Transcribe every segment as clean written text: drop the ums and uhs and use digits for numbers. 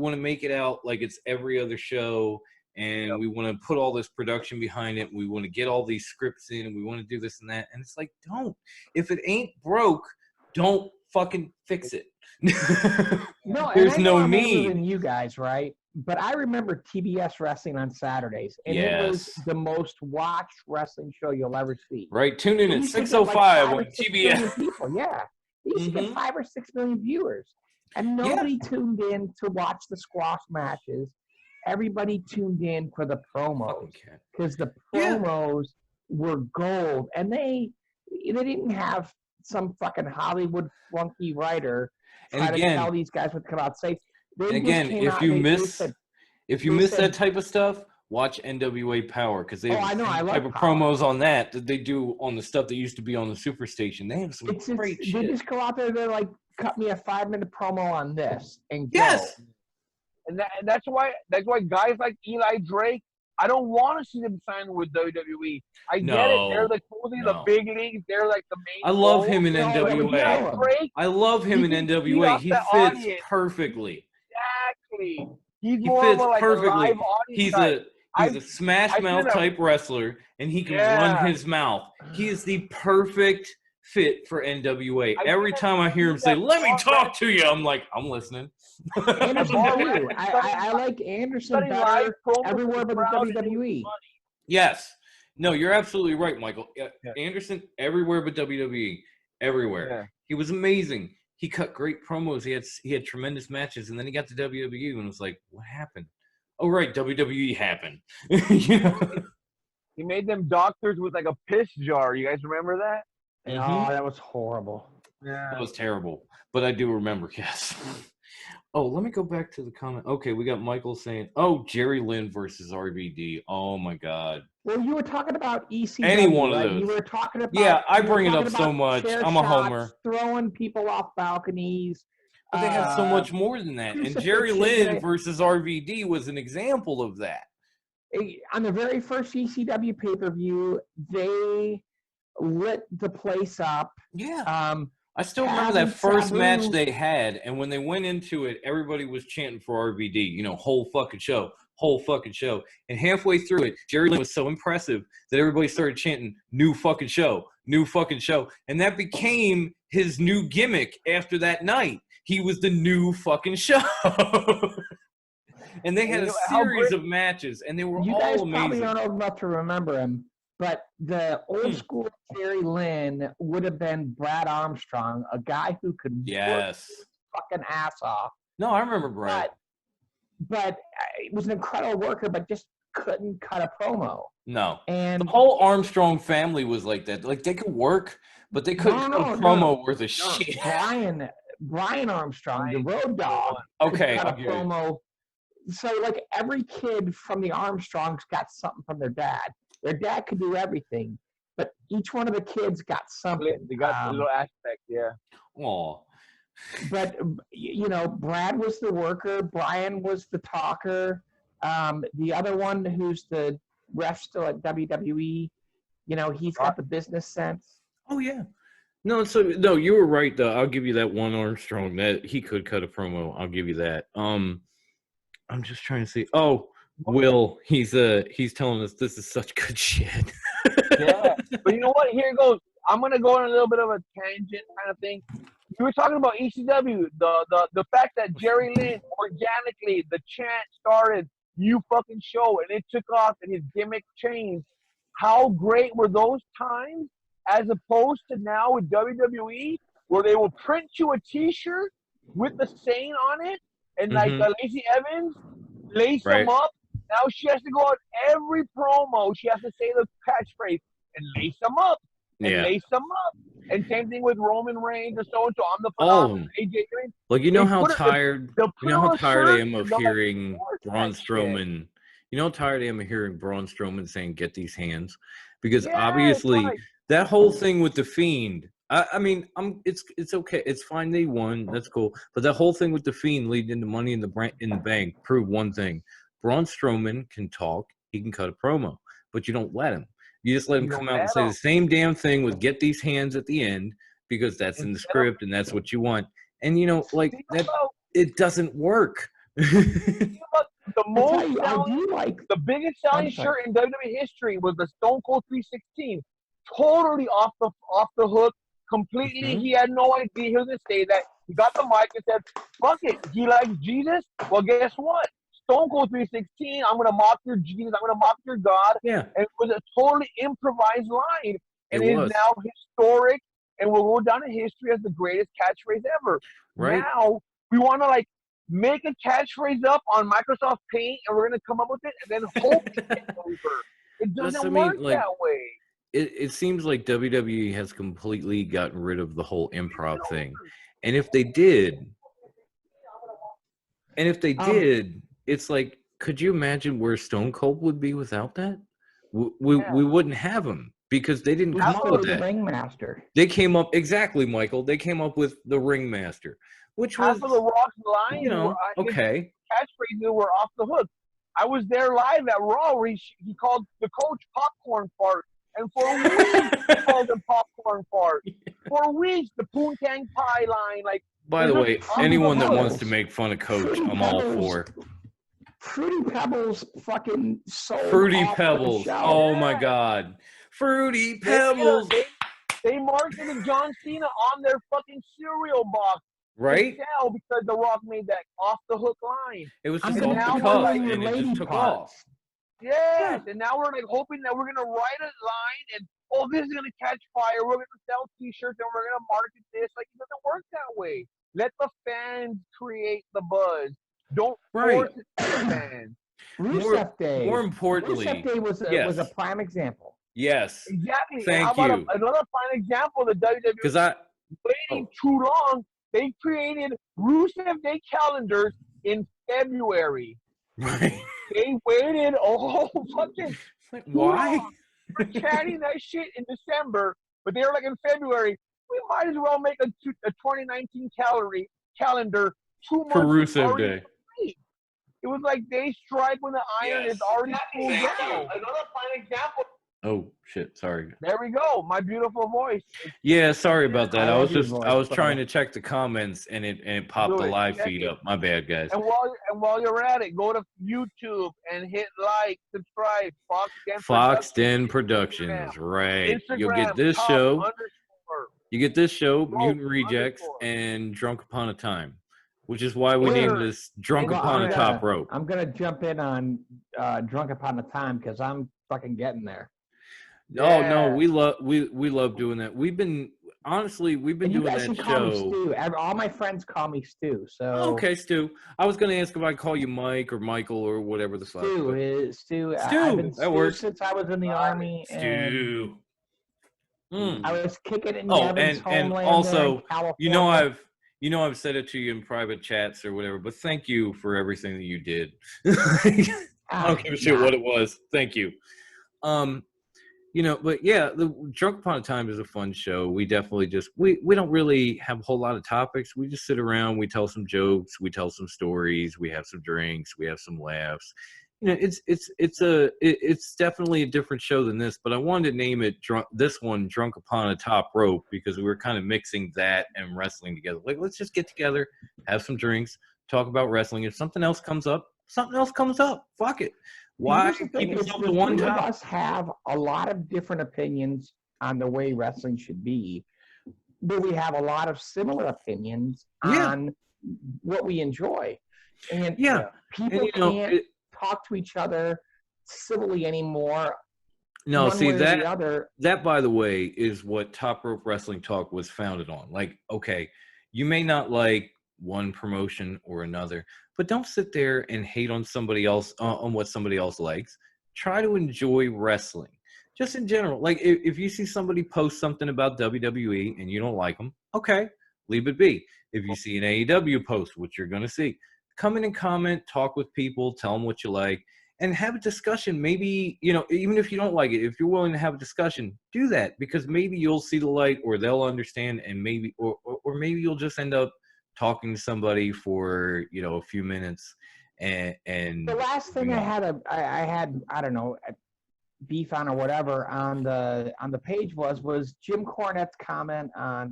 want to make it out like it's every other show, and we want to put all this production behind it. We want to get all these scripts in, and we want to do this and that. And it's like, don't. If it ain't broke, don't fucking fix it. No, There's and I know no I'm older need. than you guys, right? But I remember TBS wrestling on Saturdays, and it was the most watched wrestling show you'll ever see. Right, tune in They at used to get 6:05 5 or on 6 million TBS. people, yeah. They used to get 5 or 6 million viewers, and nobody tuned in to watch the squash matches. Everybody tuned in for the promos because the promos were gold, and they didn't have some fucking Hollywood flunky writer try to tell these guys what to come out safe. And again, if you miss that type of stuff, watch NWA Power, because they have the same type of promos on that they do on the stuff that used to be on the Superstation. They have some great shit. They just go out there, they're like, cut me a 5-minute promo on this and go. Yes. And that's why guys like Eli Drake, I don't want to see them sign with WWE. I get it. They're like totally the big leagues. They're like the main. I love him in NWA. I love him in NWA. He fits perfectly. Exactly. He fits perfectly. He's a smash mouth type wrestler, and he can run his mouth. He is the perfect fit for NWA. Every time I hear him say, "Let me talk to you," I'm like, I'm listening. Anderson too. I like Anderson better everywhere but the WWE. Yes. No, you're absolutely right, Michael. Anderson everywhere but WWE. Everywhere. Yeah. He was amazing. He cut great promos. He had tremendous matches, and then he got to WWE and was like, "What happened?" Oh, right, WWE happened. You know? He made them doctors with like a piss jar. You guys remember that? Oh, that was horrible. Yeah, that was terrible. But I do remember, yes. Oh, let me go back to the comment. Okay, we got Michael saying, "Oh, Jerry Lynn versus RVD." Oh my God. Well, you were talking about ECW. Any one of those. You were talking about. Yeah, I bring it up so much. I'm a homer. Throwing people off balconies. But they had so much more than that. And Jerry Lynn versus RVD was an example of that. On the very first ECW pay-per-view, they lit the place up. Yeah. I still remember that first match they had, and when they went into it, everybody was chanting for RVD, you know, whole fucking show. And halfway through it, Jerry Lynn was so impressive that everybody started chanting, new fucking show. And that became his new gimmick after that night. He was the new fucking show. And they had a series of matches, and they were all amazing. You guys probably aren't old enough to remember him, but the old school Jerry Lynn would have been Brad Armstrong, a guy who could work his fucking ass off. No, I remember Brad. But it was an incredible worker, but just couldn't cut a promo. No. And the whole Armstrong family was like that. Like, they could work, but they couldn't cut a promo worth of shit. Brian Armstrong, the Road Dogg, okay, cut a promo. So, like, every kid from the Armstrongs got something from their dad. Their dad could do everything, but each one of the kids got something. They got a little aspect, yeah. Aw. But, you know, Brad was the worker. Brian was the talker. The other one who's the ref still at WWE, you know, he's got the business sense. Oh, yeah. No, no, you were right, though. I'll give you that one Armstrong. That he could cut a promo. I'll give you that. I'm just trying to see. Oh, Will, he's telling us this is such good shit. Yeah, but you know what? Here it goes. I'm gonna go on a little bit of a tangent kind of thing. You were talking about ECW, the fact that Jerry Lynn organically, the chant started, "You fucking show," and it took off, and his gimmick changed. How great were those times, as opposed to now with WWE, where they will print you a T-shirt with the saying on it, and like Lacey Evans, lace them up. Now she has to go on every promo. She has to say the catchphrase and lace them up. Lace them up. And same thing with Roman Reigns and so and so. I'm the phenomenal AJ Green. Like, you know how tired I am of hearing Braun Strowman. You know how tired I am of hearing Braun Strowman saying, "Get these hands," because obviously that whole thing with the Fiend. I mean, it's okay. It's fine they won. That's cool. But that whole thing with the Fiend leading into Money in the Bank proved one thing: Braun Strowman can talk. He can cut a promo, but you don't let him. You just let him come out and say the same damn thing with "get these hands" at the end, because that's in the script and that's what you want. And, you know, like that, it doesn't work The most selling, like the biggest selling shirt in WWE history was the Stone Cold 316. Totally off the hook, completely. He had no idea he was gonna say that. He got the mic and said, "Fuck it." He likes Jesus. Well, guess what? Stone Cold 316. I'm gonna mock your Jesus. I'm gonna mock your God. Yeah. And it was a totally improvised line, and it is now historic, and will go down in history as the greatest catchphrase ever. Right. Now we want to like make a catchphrase up on Microsoft Paint, and we're gonna come up with it, and then hope it gets over. It doesn't work that way. It seems like WWE has completely gotten rid of the whole improv thing, and if they did, it's like, could you imagine where Stone Cold would be without that? We wouldn't have him because they didn't come up with that. Ringmaster. They came up exactly, Michael. They came up with the Ringmaster, which was half of the Rock's lines. You know, okay. Catchphrases were off the hook. I was there live at Raw where he called the coach popcorn fart. And for weeks, he called him popcorn fart. For weeks, the Poontang Pie line. Like, by the way, anyone that wants to make fun of Coach, I'm all for. Fruity Pebbles fucking sold Fruity Pebbles. Oh, my God. Fruity Pebbles. They marketed John Cena on their fucking cereal box. Right? Now because The Rock made that off-the-hook line. It was just off the cuff, and it just took off. Yes, and now we're like hoping that we're gonna write a line and this is gonna catch fire. We're gonna sell T-shirts and we're gonna market this. Like it doesn't work that way. Let the fans create the buzz. Don't force it to the fans. Rusev Day. More importantly, Rusev Day was a prime example. Yes. Exactly. Thank you. Another prime example of the WWE. Because waiting too long. They created Rusev Day calendars in February. Right. They waited fucking why? We're chatting that shit in December, but they were like in February. We might as well make a 2019 calendar 2 months for Rusev Day. Complete. It was like they strike when the iron is already full down. Another fine example. Oh shit! Sorry. There we go. My beautiful voice. Yeah, sorry about that. I was trying to check the comments and it popped the live feed up. My bad, guys. And while you're at it, go to YouTube and hit like, subscribe. Fox Den Productions, right? Instagram, You'll get this show. You get this show, Mutant Rejects, and Drunk Upon a Time, which is why we named this Drunk Upon a Top Rope. I'm gonna jump in on Drunk Upon a Time because I'm fucking getting there. Oh no, we love doing that. We've been doing that show. Stu. All my friends call me Stu. So okay, Stu. I was gonna ask if I call you Mike or Michael or whatever the fuck. Stu. I've been that works since I was in the army. Stu. I was kicking in Nevin's homeland. And also, California. I've said it to you in private chats or whatever. But thank you for everything that you did. I don't give a shit what it was. Thank you. But yeah, the Drunk Upon a Time is a fun show. We definitely we don't really have a whole lot of topics. We just sit around, we tell some jokes, we tell some stories, we have some drinks, we have some laughs. It's definitely a different show than this, but I wanted to name it Drunk Upon a Top Rope because we were kind of mixing that and wrestling together. Like, let's just get together, have some drinks, talk about wrestling. If something else comes up, fuck it. Why keep yourself to one topic? Us have a lot of different opinions on the way wrestling should be, but we have a lot of similar opinions on what we enjoy. And people can't talk to each other civilly anymore. No, see that by the way is what Top Rope Wrestling Talk was founded on. Like, okay, you may not like one promotion or another, but don't sit there and hate on somebody else on what somebody else likes. Try to enjoy wrestling just in general. Like if you see somebody post something about WWE and you don't like them, okay, leave it be. If you see an AEW post, which you're going to see, come in and comment, talk with people, tell them what you like, and have a discussion. Maybe, even if you don't like it, if you're willing to have a discussion, do that because maybe you'll see the light or they'll understand and maybe, or maybe you'll just end up talking to somebody for a few minutes and the last thing I had I don't know beef on or whatever on the page was Jim Cornette's comment on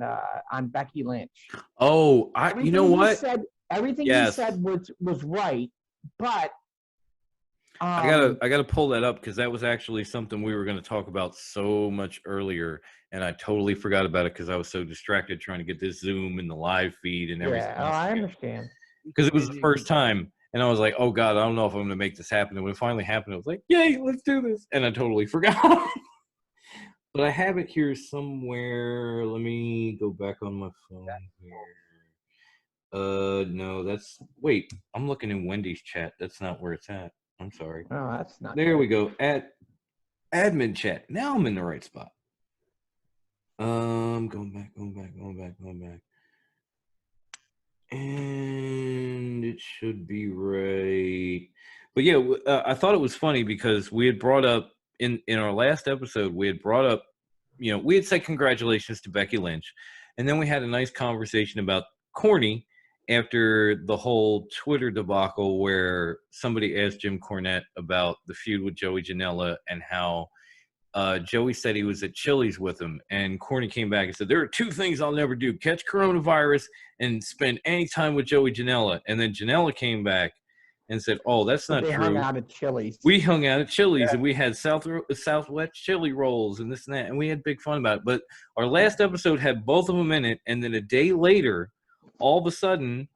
Becky Lynch. Oh, you know what? Everything he said was right, but I gotta pull that up because that was actually something we were going to talk about so much earlier, and I totally forgot about it because I was so distracted trying to get this Zoom and the live feed and everything. Yeah, I understand. Because it was the first time, and I was like, "Oh God, I don't know if I'm going to make this happen." And when it finally happened, I was like, "Yay, let's do this!" And I totally forgot. But I have it here somewhere. Let me go back on my phone here. No, wait. I'm looking in Wendy's chat. That's not where it's at. I'm sorry. Oh, that's not. There we go. At admin chat. Now I'm in the right spot. Going back. And it should be right. But yeah, I thought it was funny because we had brought up in our last episode, we had said congratulations to Becky Lynch. And then we had a nice conversation about corny after the whole Twitter debacle where somebody asked Jim Cornette about the feud with Joey Janela and how Joey said he was at Chili's with him, and Corny came back and said, there are two things I'll never do: catch coronavirus and spend any time with Joey Janela. And then Janela came back and said, oh, that's not true. They hung out at Chili's. We hung out at Chili's, and we had Southwest chili rolls and this and that, and we had big fun about it. But our last episode had both of them in it, and then a day later, all of a sudden,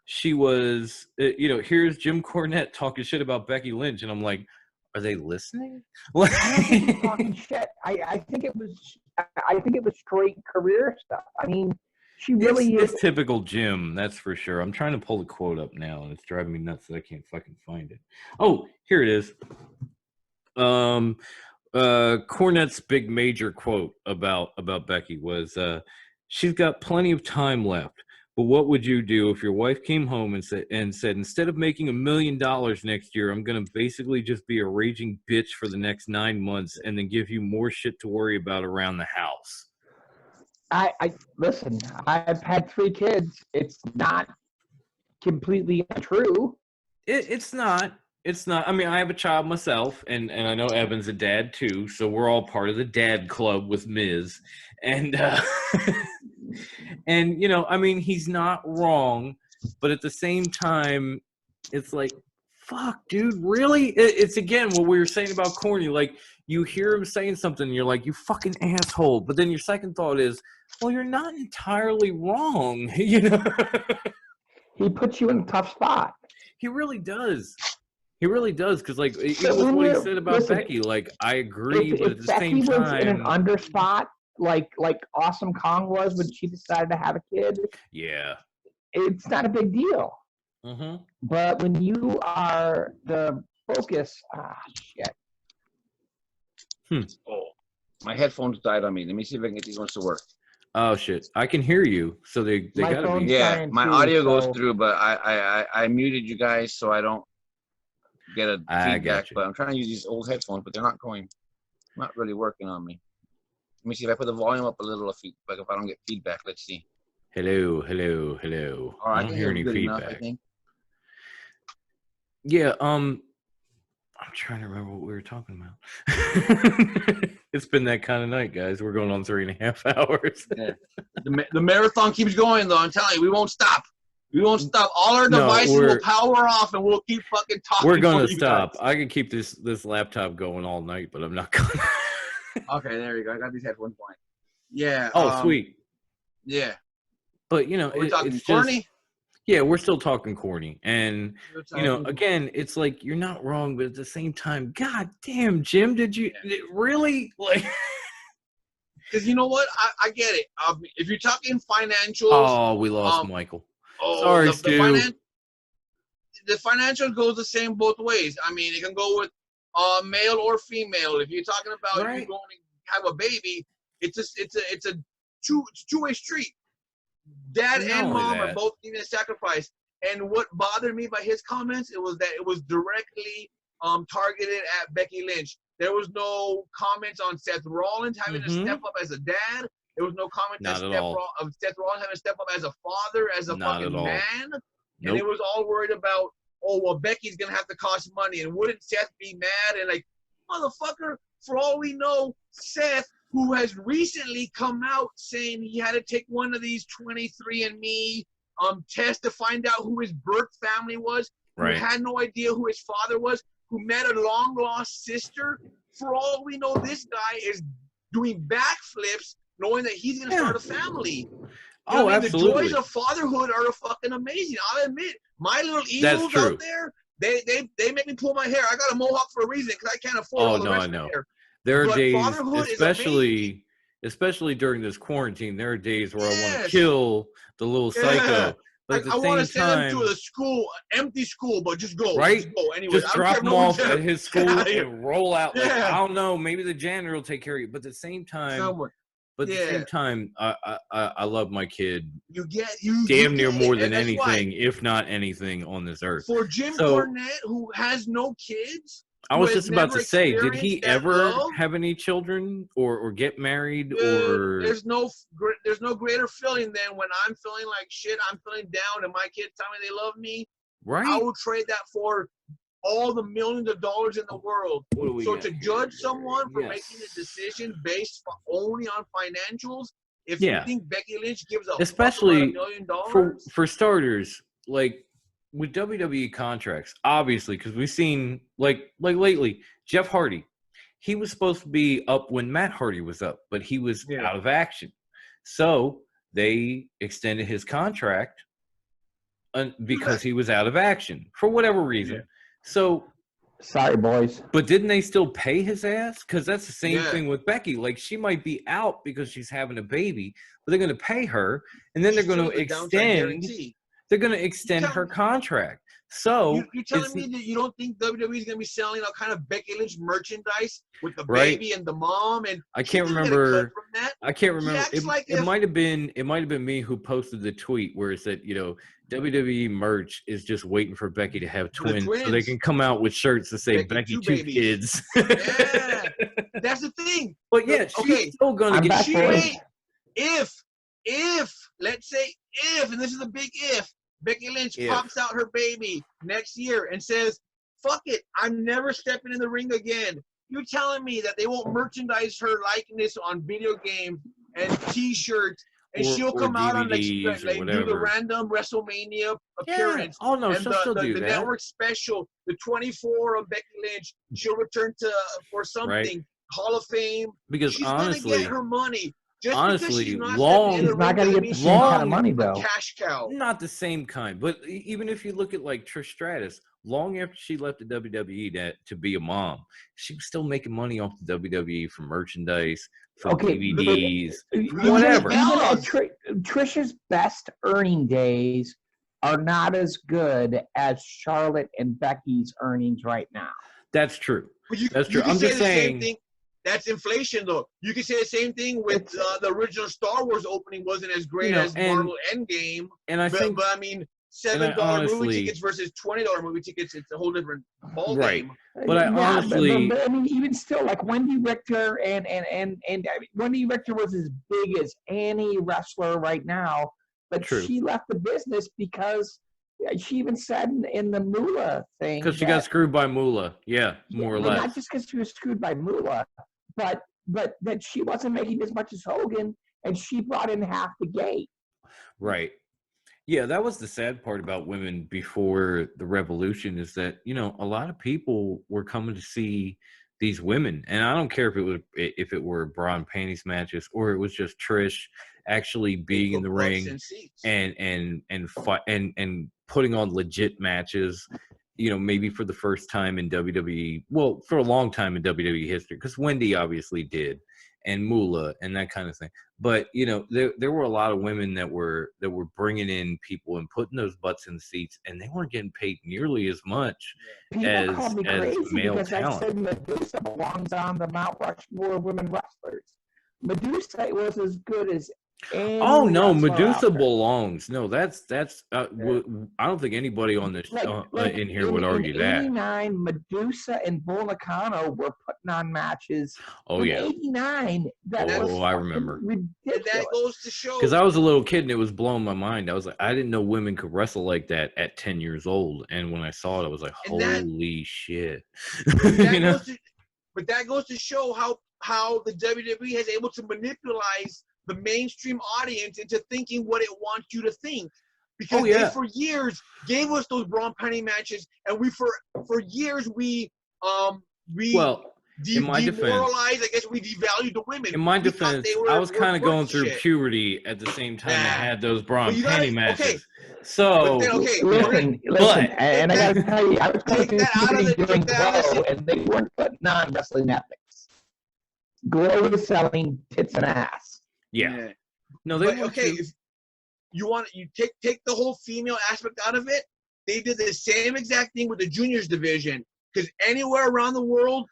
she was, here's Jim Cornette talking shit about Becky Lynch, and I'm like, are they listening? I don't think he's talking shit. I think it was straight career stuff. I mean, she really is. It's typical Jim, that's for sure. I'm trying to pull the quote up now, and it's driving me nuts that I can't fucking find it. Oh, here it is. Cornette's big major quote about Becky was, she's got plenty of time left. But what would you do if your wife came home and said, instead of making $1 million next year, I'm going to basically just be a raging bitch for the next 9 months and then give you more shit to worry about around the house? I listen, I've had 3 kids. It's not completely untrue. It's not. It's not. I mean, I have a child myself, and I know Evan's a dad too, so we're all part of the dad club with Miz. And and I mean, he's not wrong, but at the same time, it's like, fuck, dude, really? It's again what we were saying about corny. Like, you hear him saying something, and you're like, you fucking asshole. But then your second thought is, well, you're not entirely wrong. He puts you in a tough spot. He really does. He really does, because like even with what he said about Becky, like I agree, but at the same time, was in an under spot, like Awesome Kong was when she decided to have a kid. Yeah, it's not a big deal. Mm-hmm. But when you are the focus, shit. Oh, my headphones died on me. Let me see if I can get these ones to work. Oh shit! I can hear you, so they gotta be. Yeah, my audio goes through, but I muted you guys so I don't get a feedback. But I'm trying to use these old headphones, but they're not really working on me. Let me see if I put the volume up a little. If I don't get feedback, let's see. Hello. All right, I don't hear any feedback. Enough, I think. Yeah. I'm trying to remember what we were talking about. It's been that kind of night, guys. We're going on 3.5 hours. Yeah. The marathon keeps going, though. I'm telling you, we won't stop. We won't stop. All our devices will power off, and we'll keep fucking talking. We're going to stop. I can keep this laptop going all night, but I'm not going to. Okay, there you go. I got these headphones going. Yeah. Oh, sweet. Yeah. But, we're talking corny? Yeah, we're still talking corny. And, again, it's like, you're not wrong, but at the same time, God damn, Jim, did you really? Like, because you know what? I get it. If you're talking financials. Oh, we lost Michael. Sorry, Stu. The financials goes the same both ways. I mean, it can go with male or female. If you're talking about if you're going to have a baby, it's a two-way street. Dad and mom are both needing a sacrifice. And what bothered me by his comments, it was that it was directly targeted at Becky Lynch. There was no comments on Seth Rollins having to step up as a dad. There was no comment of Seth Rollins having to step up as a father, as a fucking man. Nope. And it was all worried about, oh, well, Becky's going to have to cost money. And wouldn't Seth be mad? And like, motherfucker, for all we know, Seth, who has recently come out saying he had to take one of these 23andMe test to find out who his birth family was, who had no idea who his father was, who met a long-lost sister. For all we know, this guy is doing backflips knowing that he's going to start a family. You know absolutely. The joys of fatherhood are fucking amazing. I'll admit, my little eagles out there, they make me pull my hair. I got a mohawk for a reason because I can't afford all the rest of the hair. There are days, especially during this quarantine, there are days where I want to kill the little psycho. But I want to send him to a school, empty school, but just go. Right? Just go anyway. Just drop him off at his school and roll out. Like, I don't know. Maybe the janitor will take care of you. But at the same time, I love my kid. You damn near more than anything, if not anything on this earth. For Jim Cornette, who has no kids. I was just about to say, did he ever have any children or get married or? There's no greater feeling than when I'm feeling like shit, I'm feeling down, and my kids tell me they love me. Right. I will trade that for all the millions of dollars in the world. So to judge someone for making a decision based only on financials, if you think Becky Lynch gives a especially fuck about $1 million, for starters, like. With WWE contracts, obviously, because we've seen like lately, Jeff Hardy, he was supposed to be up when Matt Hardy was up, but he was out of action. So they extended his contract because he was out of action for whatever reason. So sorry, boys. But didn't they still pay his ass? Because that's the same thing with Becky. Like, she might be out because she's having a baby, but they're going to pay her, and then they're going to extend. They're going to extend her contract. So you're telling me that you don't think WWE is going to be selling all kind of Becky Lynch merchandise with the baby and the mom? And I can't remember. It might have been me who posted the tweet where it said, WWE merch is just waiting for Becky to have twins so they can come out with shirts that say Becky two kids. That's the thing. But she's still going to get. If let's say and this is a big if, Becky Lynch pops out her baby next year and says, fuck it, I'm never stepping in the ring again. You're telling me that they won't merchandise her likeness on video games and t-shirts, and she'll come out on do the random WrestleMania appearance. Oh no, and she'll still do the that. network special, the 24 of Becky Lynch, she'll return to for something, Hall of Fame. Because she's honestly, gonna get her money. Honestly, Long is not going to get the same kind of money, though. Cash cow. Not the same kind. But even if you look at like Trish Stratus, long after she left the WWE to be a mom, she was still making money off the WWE for merchandise, for DVDs, whatever. Trish's best earning days are not as good as Charlotte and Becky's earnings right now. That's true. That's true. I'm just saying. That's inflation, though. You can say the same thing with the original Star Wars opening wasn't as great as Marvel Endgame. And I think, but I mean, $7 movie tickets versus $20 movie tickets, it's a whole different ballgame. Right. But I honestly, but I mean, even still, like Wendy Richter and Wendy Richter was as big as any wrestler right now, but she left the business because. She even said in the Moolah thing because she got screwed by Moolah, more or less. Not just because she was screwed by Moolah, but that she wasn't making as much as Hogan, and she brought in half the gate. Right. Yeah, that was the sad part about women before the revolution is that a lot of people were coming to see these women, and I don't care if it were bra and panties matches or it was just Trish actually being in the ring and putting on legit matches, maybe for the first time in WWE, well, for a long time in WWE history, because Wendy obviously did, and Moolah and that kind of thing. But there were a lot of women that were bringing in people and putting those butts in the seats, and they weren't getting paid nearly as much as male talent. I said Medusa belongs on the Mount Rushmore of women wrestlers. Medusa was as good as. Oh no, Medusa belongs. No, that's. I don't think anybody on this in here would argue that. In '89, Medusa and Bull Nakano were putting on matches. Oh yeah. '89. I remember. Ridiculous. That goes to show. Because I was a little kid and it was blowing my mind. I was like, I didn't know women could wrestle like that at 10 years old. And when I saw it, I was like, holy shit. But that goes to show how the WWE has able to manipulate the mainstream audience into thinking what it wants you to think. because they for years gave us those bra and panty matches, and we for years we demoralized. I guess we devalued the women. In my defense, I was kind of going through puberty at the same time I had those bra and panty matches. Okay. So listen, and I gotta tell you, I was going through puberty during Glow, and they weren't putting on wrestling ethics. Glow was selling tits and ass. Yeah. No, they if you take the whole female aspect out of it, they did the same exact thing with the juniors division. Because anywhere around the world,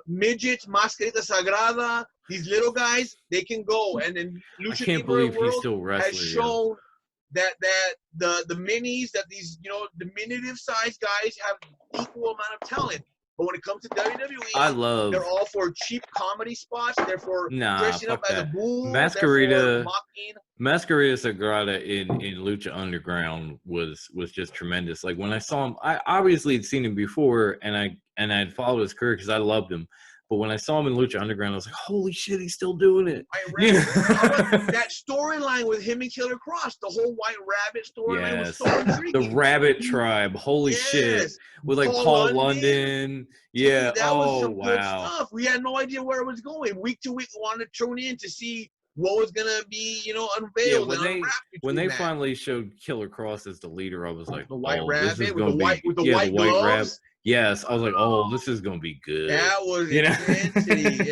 midgets, Mascarita Sagrada, these little guys, they can go. And then Lucha Libre World has shown that the minis, that these, diminutive sized guys have equal amount of talent. But when it comes to WWE, they're all for cheap comedy spots. They're for dressing up as a bull. Mascarita Sagrada in Lucha Underground was just tremendous. Like when I saw him, I obviously had seen him before, and I had followed his career because I loved him. But when I saw him in Lucha Underground, I was like, holy shit, he's still doing it. That storyline with him and Killer Cross, the whole White Rabbit storyline was so intriguing. The Rabbit Tribe, holy shit. With like Paul London. Yeah, that was some good stuff. We had no idea where it was going. Week to week, we wanted to tune in to see what was going to be, unveiled and unwrapped. When they finally showed Killer Cross as the leader, I was like, the White Rabbit with the white gloves. Yes, I was like, oh, this is gonna be good. That was intensity,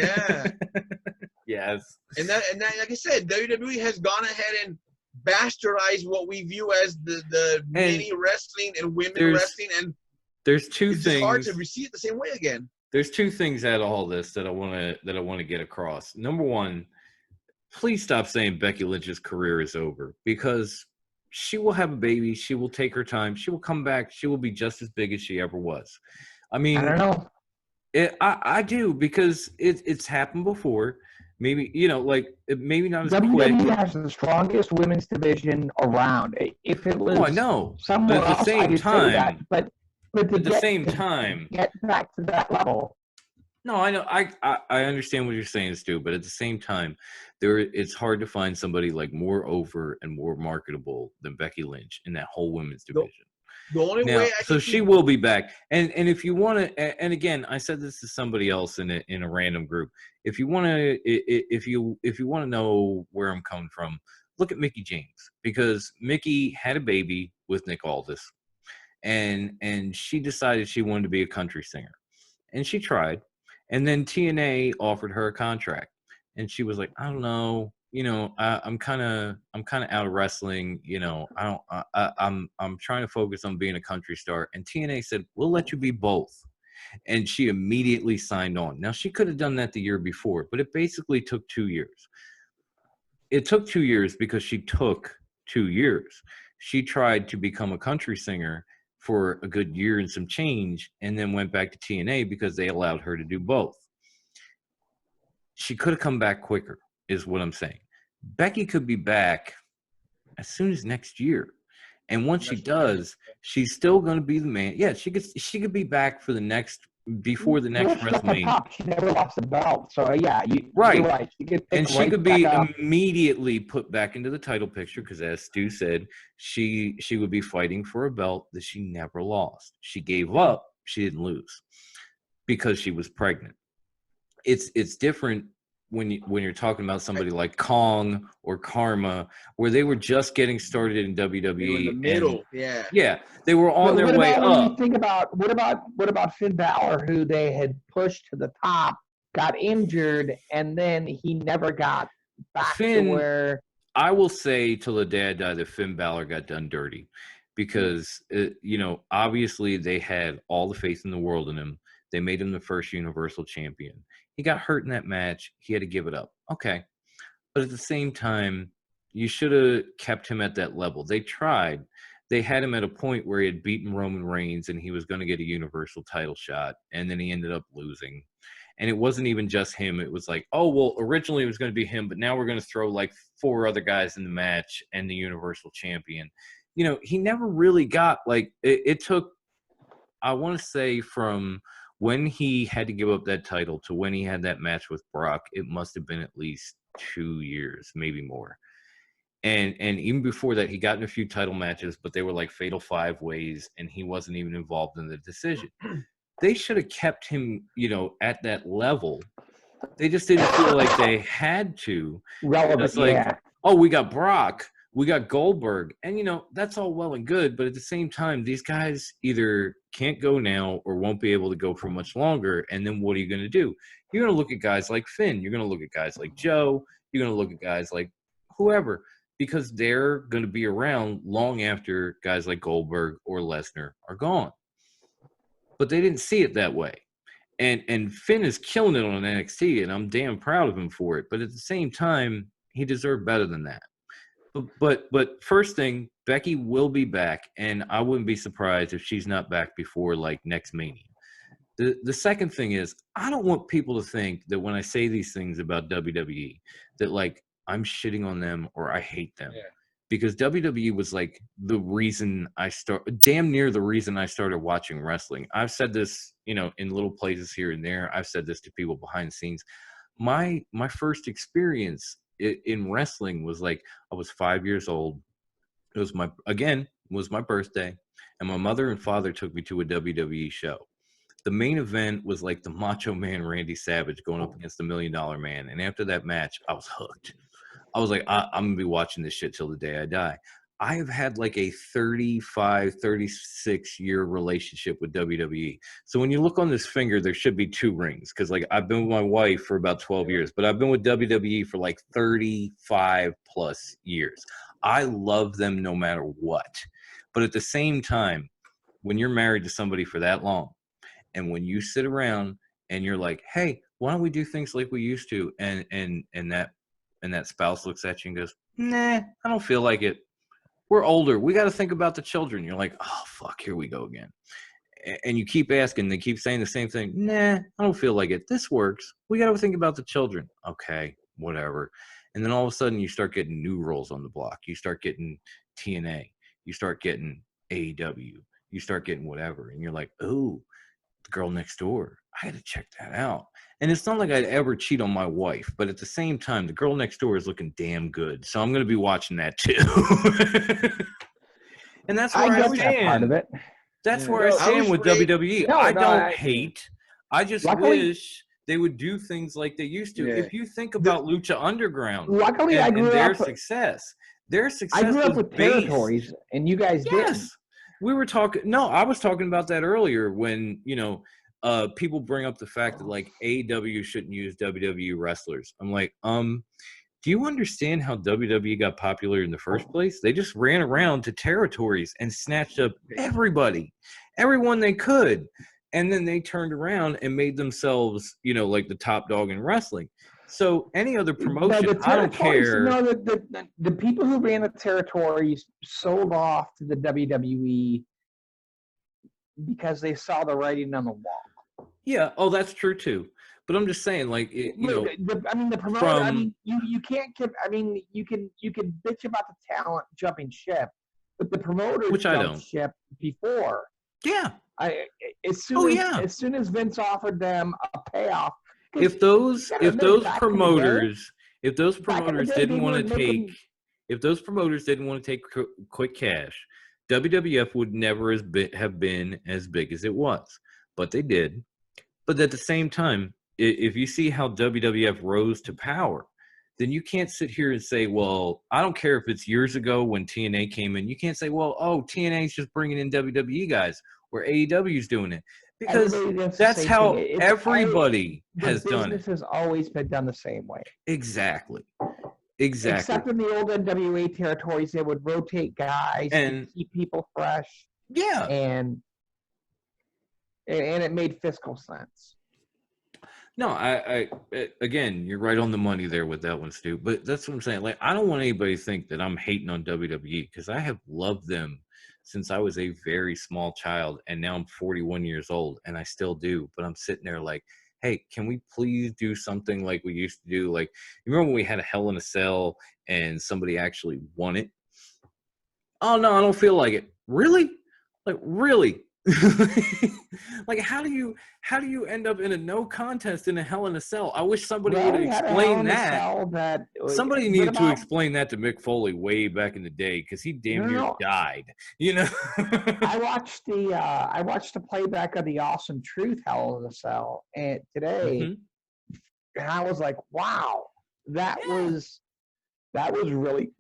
Yes. And that, like I said, WWE has gone ahead and bastardized what we view as the mini wrestling and women wrestling, and there's two things. It's hard to see it the same way again. There's two things out of all this that I want to get across. Number one, please stop saying Becky Lynch's career is over, because she will have a baby. She will take her time. She will come back. She will be just as big as she ever was. I mean, I don't know. I do, because it's happened before. Maybe, maybe not as WWE quick. WWE has the strongest women's division around. If it was I know. Somewhere but at the same time, but at the same time, get back to that level. No, I know. I understand what you're saying, Stu, but at the same time, it's hard to find somebody like more over and more marketable than Becky Lynch in that whole women's division. The only way she will be back. And if you want to, and again, I said this to somebody else in a random group. If you want to, if you want to know where I'm coming from, look at Mickie James, because Mickie had a baby with Nick Aldis, and she decided she wanted to be a country singer, and she tried. And then TNA offered her a contract, and she was like, I don't know, I'm kind of out of wrestling. I'm trying to focus on being a country star. And TNA said, we'll let you be both. And she immediately signed on. Now, she could have done that the year before, but it basically took 2 years. It took 2 years because she took 2 years. She tried to become a country singer for a good year and some change, and then went back to TNA because they allowed her to do both. She could have come back quicker, is what I'm saying. Becky could be back as soon as next year. And once she does, she's still going to be the man. Yeah, she could be back for before the next WrestleMania. She never lost the belt, so yeah, you're right. She could be immediately put back into the title picture, because as Stu said, she would be fighting for a belt that she never lost. She gave up. She didn't lose because she was pregnant. It's different when you're talking about somebody like Kong or Karma, where they were just getting started in WWE. In the middle, yeah, they were on their way up. You think about what about Finn Balor, who they had pushed to the top, got injured, and then he never got back to where. I will say till the day I die that Finn Balor got done dirty, because obviously they had all the faith in the world in him. They made him the first Universal Champion. He got hurt in that match. He had to give it up. Okay. But at the same time, you should have kept him at that level. They tried. They had him at a point where he had beaten Roman Reigns and he was going to get a Universal title shot, and then he ended up losing. And it wasn't even just him. It was like, oh, well, originally it was going to be him, but now we're going to throw like 4 other guys in the match and the Universal Champion. He never really got, like, it took, I want to say, from when he had to give up that title to when he had that match with Brock, it must have been at least 2 years, maybe more. And even before that, he got in a few title matches, but they were like fatal 5-ways, and he wasn't even involved in the decision. They should have kept him, at that level. They just didn't feel like they had to. Relevant, it's like, yeah. Oh, we got Brock, we got Goldberg, and that's all well and good, but at the same time, these guys either can't go now or won't be able to go for much longer. And then what are you going to do? You're going to look at guys like Finn. You're going to look at guys like Joe. You're going to look at guys like whoever, because they're going to be around long after guys like Goldberg or Lesnar are gone. But they didn't see it that way. And Finn is killing it on NXT, and I'm damn proud of him for it. But at the same time, he deserved better than that. But first thing, Becky will be back, and I wouldn't be surprised if she's not back before like next Mania. The second thing is, I don't want people to think that when I say these things about WWE that like I'm shitting on them or I hate them. Yeah. Because WWE was like the reason damn near the reason I started watching wrestling. I've said this, in little places here and there. I've said this to people behind the scenes. My first experience in wrestling was like I was 5 years old. It was my birthday, and my mother and father took me to a WWE show. The main event was like the Macho Man Randy Savage going up against the $1 Million Man, and after that match, I was hooked. I was like, I'm gonna be watching this shit till the day I die. I have had like a 35, 36 year relationship with WWE. So when you look on this finger, there should be 2 rings. Cause like I've been with my wife for about 12 years, but I've been with WWE for like 35 plus years. I love them no matter what. But at the same time, when you're married to somebody for that long, and when you sit around and you're like, hey, why don't we do things like we used to? And that spouse looks at you and goes, nah, I don't feel like it. We're older. We got to think about the children. You're like, oh, fuck, here we go again. And you keep asking. They keep saying the same thing. Nah, I don't feel like it. This works. We got to think about the children. Okay, whatever. And then all of a sudden you start getting new roles on the block. You start getting TNA. You start getting AEW. You start getting whatever. And you're like, oh, The Girl Next Door. I got to check that out. And it's not like I'd ever cheat on my wife, but at the same time, The Girl Next Door is looking damn good. So I'm going to be watching that too. And that's where I stand. That part of it. That's where I stand with WWE. I don't hate. I just wish they would do things like they used to. Yeah. If you think about Lucha Underground and their success. I grew up with territories, and you guys didn't. We were talking. No, I was talking about that earlier when people bring up the fact that like AEW shouldn't use WWE wrestlers. I'm like, do you understand how WWE got popular in the first place? They just ran around to territories and snatched up everyone they could, and then they turned around and made themselves, like the top dog in wrestling. So any other promotion, I don't care. No, the people who ran the territories sold off to the WWE because they saw the writing on the wall. Yeah. Oh, that's true too. But I'm just saying, like, the promoter. You can't give. You can bitch about the talent jumping ship, but the promoters jumped ship before. Yeah. As soon as Vince offered them a payoff. If those promoters didn't want to take quick cash, WWF would never have been as big as it was. But they did. But at the same time, if you see how WWF rose to power, then you can't sit here and say, well, I don't care if it's years ago when TNA came in. You can't say, well, TNA's just bringing in WWE guys or AEW's doing it. Because that's how everybody has done it. Business has always been done the same way. Exactly. Except in the old NWA territories, they would rotate guys and keep people fresh. Yeah. And it made fiscal sense. No, I again, you're right on the money there with that one, Stu. But that's what I'm saying. Like, I don't want anybody to think that I'm hating on WWE because I have loved them since I was a very small child, and now I'm 41 years old, and I still do. But I'm sitting there like, hey, can we please do something like we used to do? Like, you remember when we had a Hell in a Cell and somebody actually won it? Oh, no, I don't feel like it. Really? Like, really? Like, how do you end up in a no contest in a Hell in a Cell? I wish somebody would explain that. Somebody needed to explain that to Mick Foley way back in the day, because he damn near died. You know. I watched the playback of the Awesome Truth Hell in a Cell and today, and I was like, wow, that was really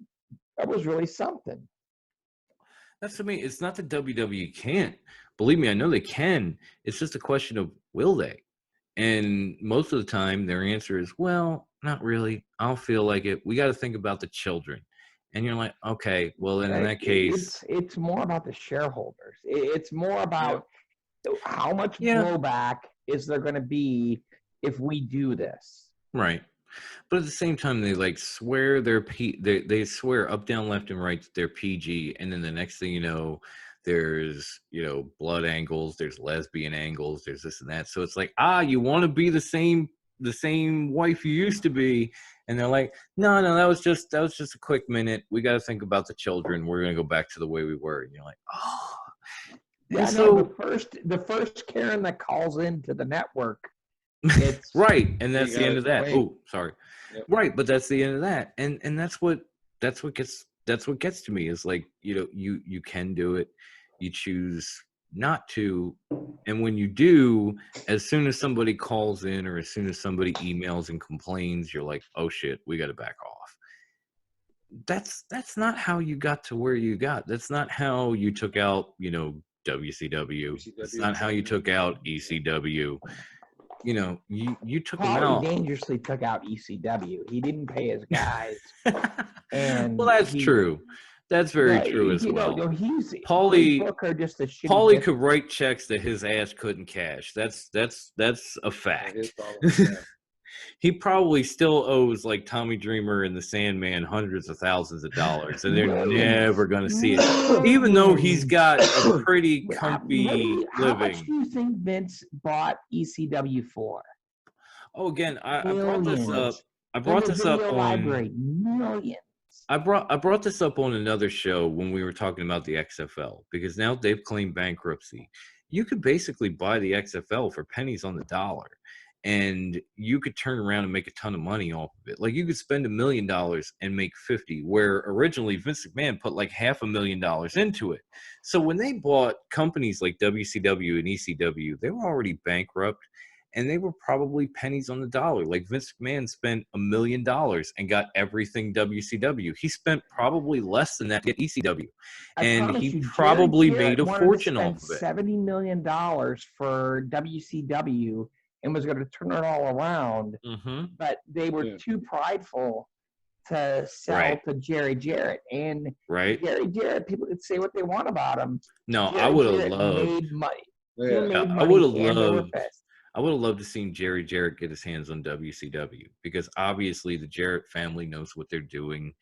something. That's what I mean. It's not that WWE can't. Believe me, I know they can. It's just a question of will they? And most of the time, their answer is, well, not really. I don't feel like it. We got to think about the children. And you're like, okay, well, then in that case, it's more about the shareholders. It's more about how much blowback is there going to be if we do this, right? But at the same time, they like swear they swear up, down, left, and right that they're PG, and then the next thing you know, there's blood angles, there's lesbian angles, there's this and that. So it's like, you want to be the same wife you used to be, and they're like, no, that was just a quick minute. We got to think about the children. We're gonna go back to the way we were, and you're like, oh. Yeah, so the first Karen that calls into the network. It's right, and that's the end of that. Oh, sorry. Yep. Right, but that's the end of that, and that's what gets to me is like, you can do it, you choose not to, and when you do, as soon as somebody calls in or as soon as somebody emails and complains, you're like, oh shit, we got to back off. That's not how you got to where you got. That's not how you took out WCW. It's not how you took out ECW. You took him out. Dangerously took out ECW. He didn't pay his guys. And well, that's true. That's very true as well. Paulie could write checks that his ass couldn't cash. That's a fact. He probably still owes like Tommy Dreamer and the Sandman hundreds of thousands of dollars, and they're never going to see it, even though he's got a pretty comfy living. How much do you think Vince bought ECW for? Oh, again, I brought this up. I brought this up on library. Millions. I brought this up on another show when we were talking about the XFL, because now they've claimed bankruptcy. You could basically buy the XFL for pennies on the dollar, and you could turn around and make a ton of money off of it. Like, you could spend $1 million and make 50, where originally Vince McMahon put like $500,000 into it. So when they bought companies like WCW and ECW, they were already bankrupt, and they were probably pennies on the dollar. Like, Vince McMahon spent $1 million and got everything WCW. He spent probably less than that to get ECW, and he probably made a fortune off of it. $70 million for WCW. And was going to turn it all around, but they were too prideful to sell to Jerry Jarrett. And Jerry Jarrett, people could say what they want about him. No, I would have loved. Made money. I would have loved. I would have loved to see Jerry Jarrett get his hands on WCW, because obviously the Jarrett family knows what they're doing,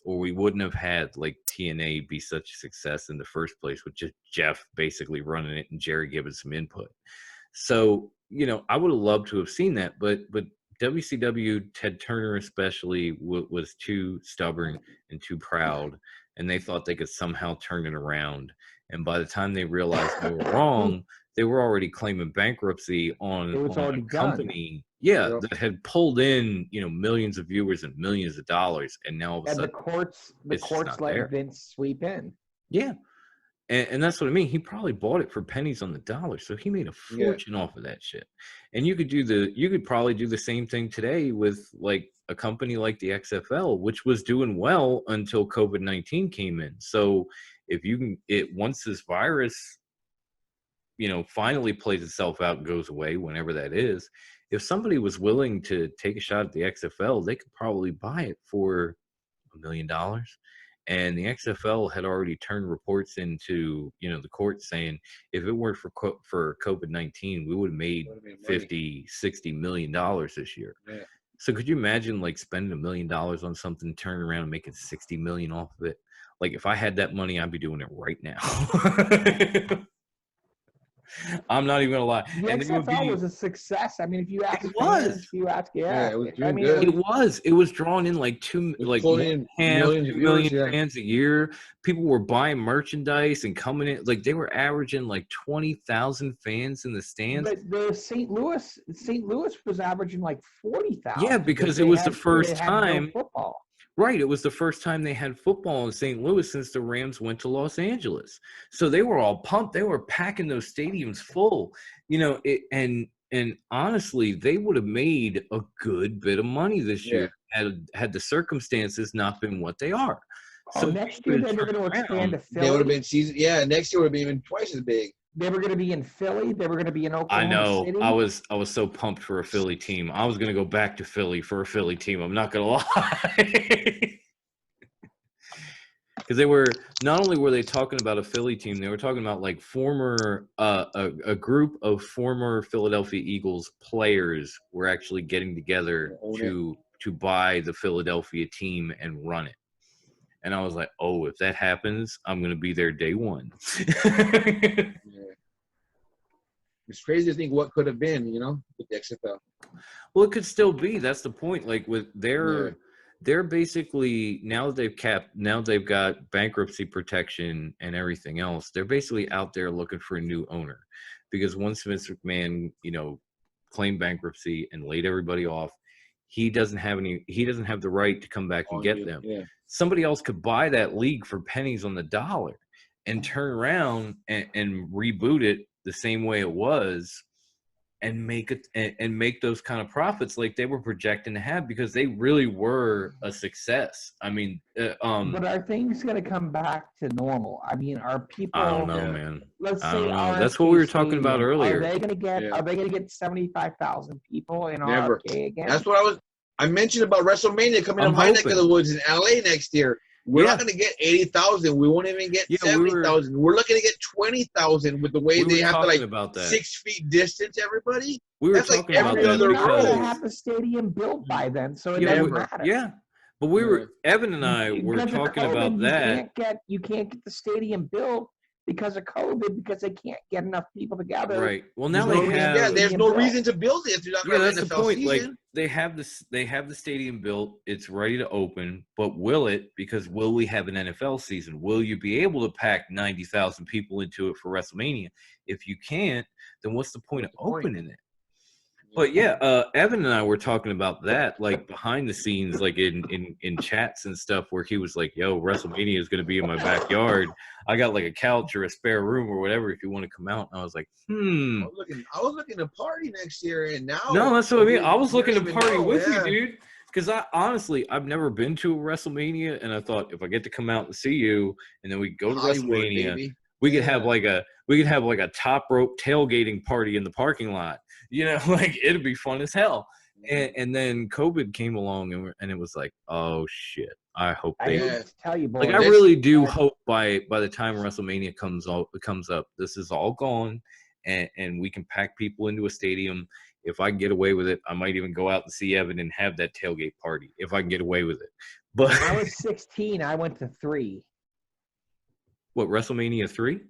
or we wouldn't have had like TNA be such a success in the first place with just Jeff basically running it and Jerry giving some input. So, I would have loved to have seen that, but WCW, Ted Turner especially, was too stubborn and too proud, and they thought they could somehow turn it around. And by the time they realized they were wrong, they were already claiming bankruptcy on a company, that had pulled in, millions of viewers and millions of dollars, and now all of a sudden the courts let Vince sweep in. Yeah. And that's what I mean. He probably bought it for pennies on the dollar, so he made a fortune off of that shit. And you could probably do the same thing today with like a company like the XFL, which was doing well until COVID-19 came in. So if once this virus, finally plays itself out and goes away, whenever that is, if somebody was willing to take a shot at the XFL, they could probably buy it for $1 million. And the XFL had already turned reports into, the court saying if it weren't for COVID-19, we would have made $50, $60 million this year. Yeah. So could you imagine like spending $1 million on something, turning around and making $60 million off of it? Like, if I had that money, I'd be doing it right now. I'm not even gonna lie. The XFL was a success. I mean, if you ask fans, if you ask, it was doing I mean, good. It was drawing in like million 2 million viewers, fans a year. People were buying merchandise and coming in. Like they were averaging like 20,000 fans in the stands. But the St. Louis was averaging like 40,000. Yeah, because it was the first time. No football. Right, it was the first time they had football in St. Louis since the Rams went to Los Angeles. So they were all pumped. They were packing those stadiums full, and honestly, they would have made a good bit of money this year had the circumstances not been what they are. So next year they were going to expand to Philly. They would have been season. Yeah, next year would have been even twice as big. They were going to be in Philly. They were going to be in Oklahoma I know. City. I was so pumped for a Philly team. I was going to go back to Philly for a Philly team. I'm not going to lie. Because they were not only were they talking about a Philly team, they were talking about like former a group of former Philadelphia Eagles players were actually getting together to buy the Philadelphia team and run it. And I was like, oh, if that happens, I'm going to be there day one. It's crazy to think what could have been, with the XFL. Well, it could still be. That's the point. Like with they're basically now that they've got bankruptcy protection and everything else. They're basically out there looking for a new owner, because once Vince McMahon, claimed bankruptcy and laid everybody off, he doesn't have the right to come back and get them. Yeah. Somebody else could buy that league for pennies on the dollar and turn around and reboot it the same way it was and make those kind of profits like they were projecting to have, because they really were a success. I mean, but are things going to come back to normal? I mean, are people? I don't know, man. Let's I say don't know. That's what we were talking about earlier. Are they going to get? Are they going to get 75,000 people in RFK again? That's what I mentioned about WrestleMania coming to my neck of the woods in LA next year. We're not going to get 80,000. We won't even get 70,000. We're looking to get 20,000 with the way they have to 6 feet distance everybody. That's like every other road. We're going road. to have the stadium built by then, so it doesn't matter. Yeah, but Evan and I were talking about that. You can't get the stadium built because of COVID, because they can't get enough people together. Right. Well, now there's no reason to build it if you're not going to have that's the point. Season. Like they have the stadium built, it's ready to open, but will we have an NFL season? Will you be able to pack 90,000 people into it for WrestleMania? If you can't, then what's the point of opening it? But Evan and I were talking about that, like behind the scenes, like in chats and stuff, where he was like, "Yo, WrestleMania is going to be in my backyard. I got like a couch or a spare room or whatever if you want to come out." And I was like, I was looking to party next year, and now no, that's what I mean. I was looking to party with you, dude. Because I've never been to a WrestleMania, and I thought if I get to come out and see you, and then we go to WrestleMania, baby. We could have like a top rope tailgating party in the parking lot. Like it'd be fun as hell. And then COVID came along, and it was like, oh shit. I hope they tell you, boys, I really do hope by the time WrestleMania comes up, this is all gone, and we can pack people into a stadium. If I can get away with it, I might even go out and see Evan and have that tailgate party if I can get away with it. But when I was 16, I went to 3. What, WrestleMania 3?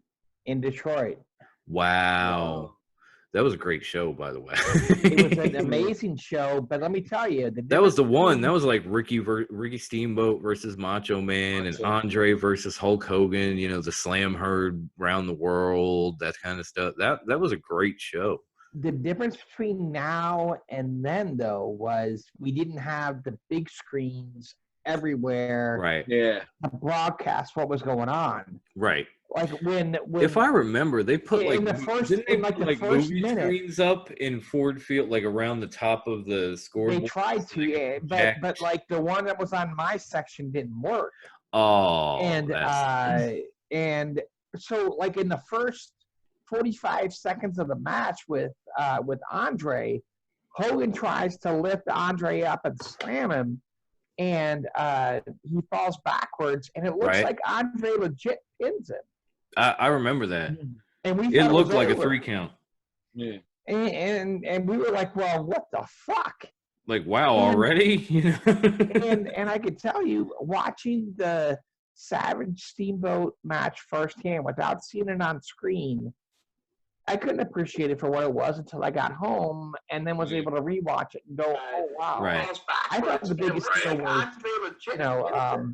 In Detroit. Wow. That was a great show, by the way. It was an amazing show, but let me tell you. That was the one. That was like Ricky Steamboat versus Macho Man and Andre versus Hulk Hogan, the slam heard around the world, that kind of stuff. That was a great show. The difference between now and then, though, was we didn't have the big screens everywhere. Right. Yeah. To broadcast what was going on. Right. Like when if I remember, they put like the first movie minute, screens up in Ford Field, like around the top of the scoreboard. They tried to, but like the one that was on my section didn't work. Oh, and so like in the first 45 seconds of the match with Andre, Hogan tries to lift Andre up and slam him, and he falls backwards, and it looks like Andre legit pins him. I remember that. And it looked like a 3 count. Yeah. And we were like, well, what the fuck? Like, wow, already? and I could tell you, watching the Savage Steamboat match firsthand without seeing it on screen, I couldn't appreciate it for what it was until I got home and then was able to rewatch it and go, oh wow! Right. I thought the biggest deal was, you know,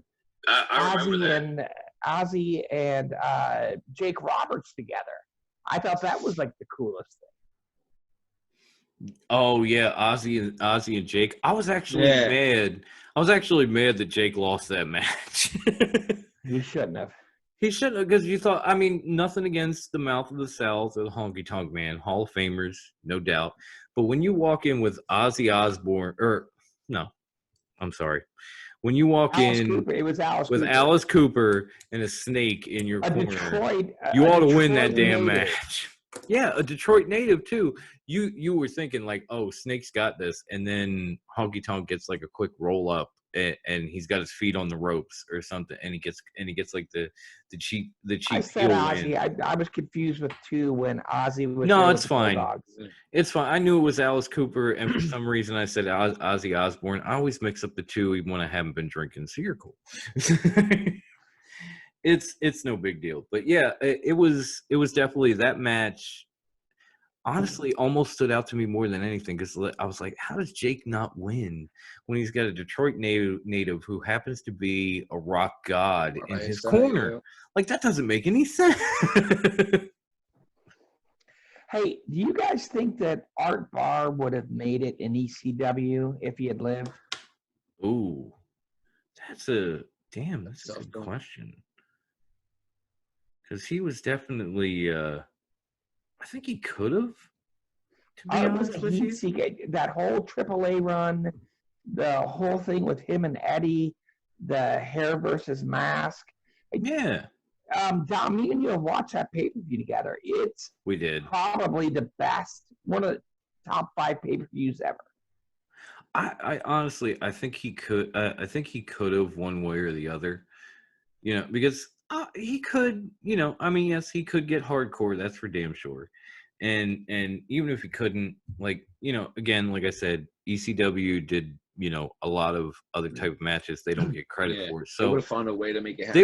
Ozzie and Jake Roberts together. I thought that was like the coolest thing. Oh yeah, Ozzie and Jake. I was actually mad. I was actually mad that Jake lost that match. He shouldn't have. He shouldn't have, because you thought, I mean, nothing against the Mouth of the South or the Honky Tonk Man, Hall of Famers, no doubt. But when you walk in with Ozzy Osbourne, when you walk in with Alice Cooper and a snake in your corner, you ought to win that damn match. Yeah, a Detroit native too. You were thinking like, oh, Snake's got this, and then Honky Tonk gets like a quick roll up, and he's got his feet on the ropes or something, and he gets like the cheap. I said Ozzy. I was confused with two when Ozzy was. No, it's fine. It's fine. I knew it was Alice Cooper, and for some reason I said Ozzy Osbourne. I always mix up the two, even when I haven't been drinking. So you're cool. It's no big deal. But yeah, it was definitely that match. Honestly, almost stood out to me more than anything, because I was like, how does Jake not win when he's got a Detroit native who happens to be a rock god in his corner? Yeah. Like, that doesn't make any sense. Hey, do you guys think that Art Barr would have made it in ECW if he had lived? Ooh, that's a good question. Because he was definitely, I think he could have. To be honest with you, that whole AAA run, the whole thing with him and Eddie, the hair versus mask. Yeah. Dom, me and you have watched that pay-per-view together. We did. Probably the best, one of the top 5 pay-per-views ever. I honestly, I think he could. I think he could have one way or the other. You know, because he could. You know, I mean, yes, he could get hardcore. That's for damn sure. And even if he couldn't, like, you know, again, like I said, ECW did, you know, a lot of other type of matches they don't get credit for. So they would have found a way to make it happen.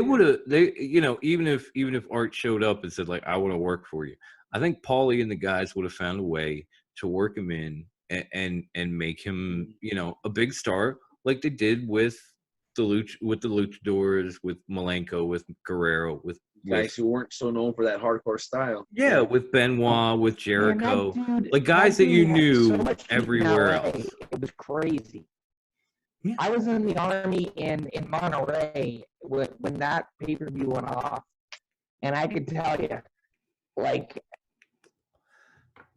You know, even if Art showed up and said like, I want to work for you, I think Paulie and the guys would have found a way to work him in and make him, you know, a big star, like they did with the Luchadors, with Malenko, with Guerrero, with guys who weren't so known for that hardcore style. Yeah, with Benoit, with Jericho, like guys that you knew everywhere else. It was crazy. Yeah. I was in the Army in Monterey when that pay-per-view went off, and I could tell you, like,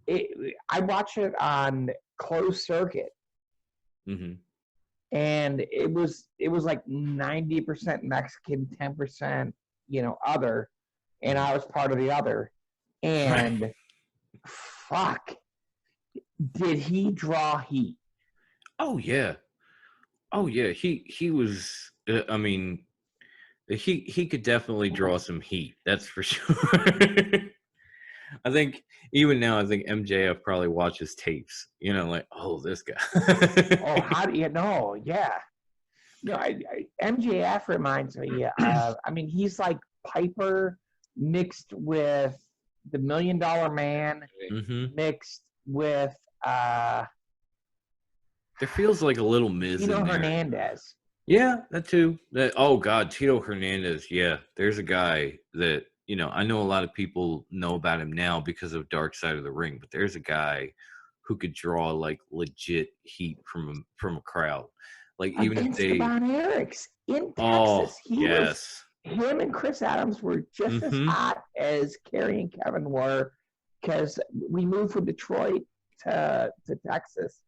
I watched it on closed circuit, and it was like 90% Mexican, 10%, you know, other, and I was part of the other, and fuck, did he draw heat? Oh yeah. He was. I mean, he could definitely draw some heat. That's for sure. I think even now, I think MJF probably watches tapes. You know, like, oh, this guy. Oh, how do you know? Yeah. No, MJF reminds me. I mean, he's like Piper mixed with the $1 Million Man, mixed with. There feels like a little Miz Tito in there. Hernandez. Yeah, that too. Oh God, Tito Hernandez. Yeah, there's a guy that, you know, I know a lot of people know about him now because of Dark Side of the Ring, but there's a guy who could draw like legit heat from a crowd. Like even if they Von Erich in Texas, him and Chris Adams were just as hot as Kerry and Kevin were, because we moved from Detroit to Texas.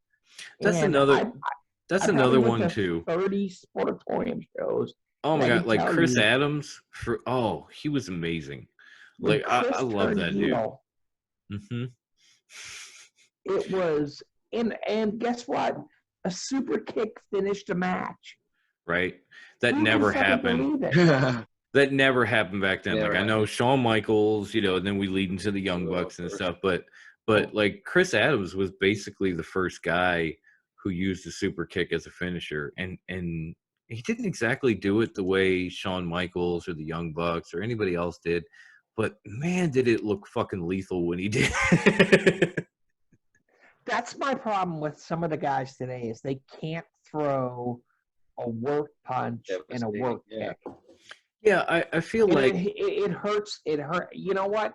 That's another one too. 30 Sportatorium shows. Oh my God, like Chris Adams he was amazing. Like I love that dude. It was and guess what? A super kick finished a match. Right. That never happened. That never happened back then. Like I know Shawn Michaels, you know, and then we lead into the Young Bucks and stuff, but like Chris Adams was basically the first guy who used the super kick as a finisher, and he didn't exactly do it the way Shawn Michaels or the Young Bucks or anybody else did, but man, did it look fucking lethal when he did. That's my problem with some of the guys today is they can't throw a work punch and a work kick. Yeah, I feel and like it hurts. It hurt. You know what?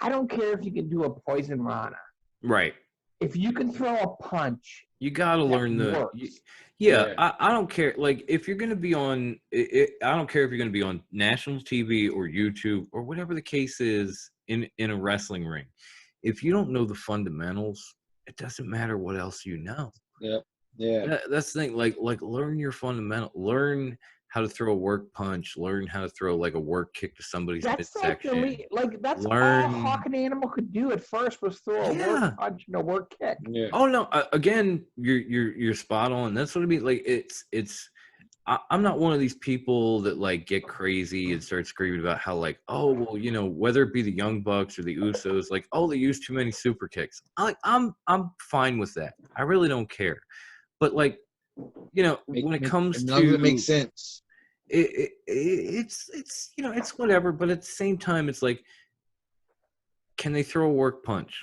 I don't care if you can do a poison rana. Right. If you can throw a punch, you got to learn the. I don't care. Like if you're going to be on, I don't care if you're going to be on national TV or YouTube or whatever the case is in a wrestling ring. If you don't know the fundamentals, it doesn't matter what else you know. Yeah. That's the thing. Like learn your fundamental. Learn how to throw a work punch. Learn how to throw like a work kick to somebody's midsection. That's all Hawk and Animal could do at first was throw a work punch and a work kick. Yeah. Oh no! Again, you're spot on. That's what I mean. Like I'm not one of these people that like get crazy and start screaming about how like, oh well, you know, whether it be the Young Bucks or the Usos, like, oh, they use too many super kicks. I'm fine with that. I really don't care. But like, you know, when it comes to it makes sense. It's you know, it's whatever. But at the same time, it's like, can they throw a work punch?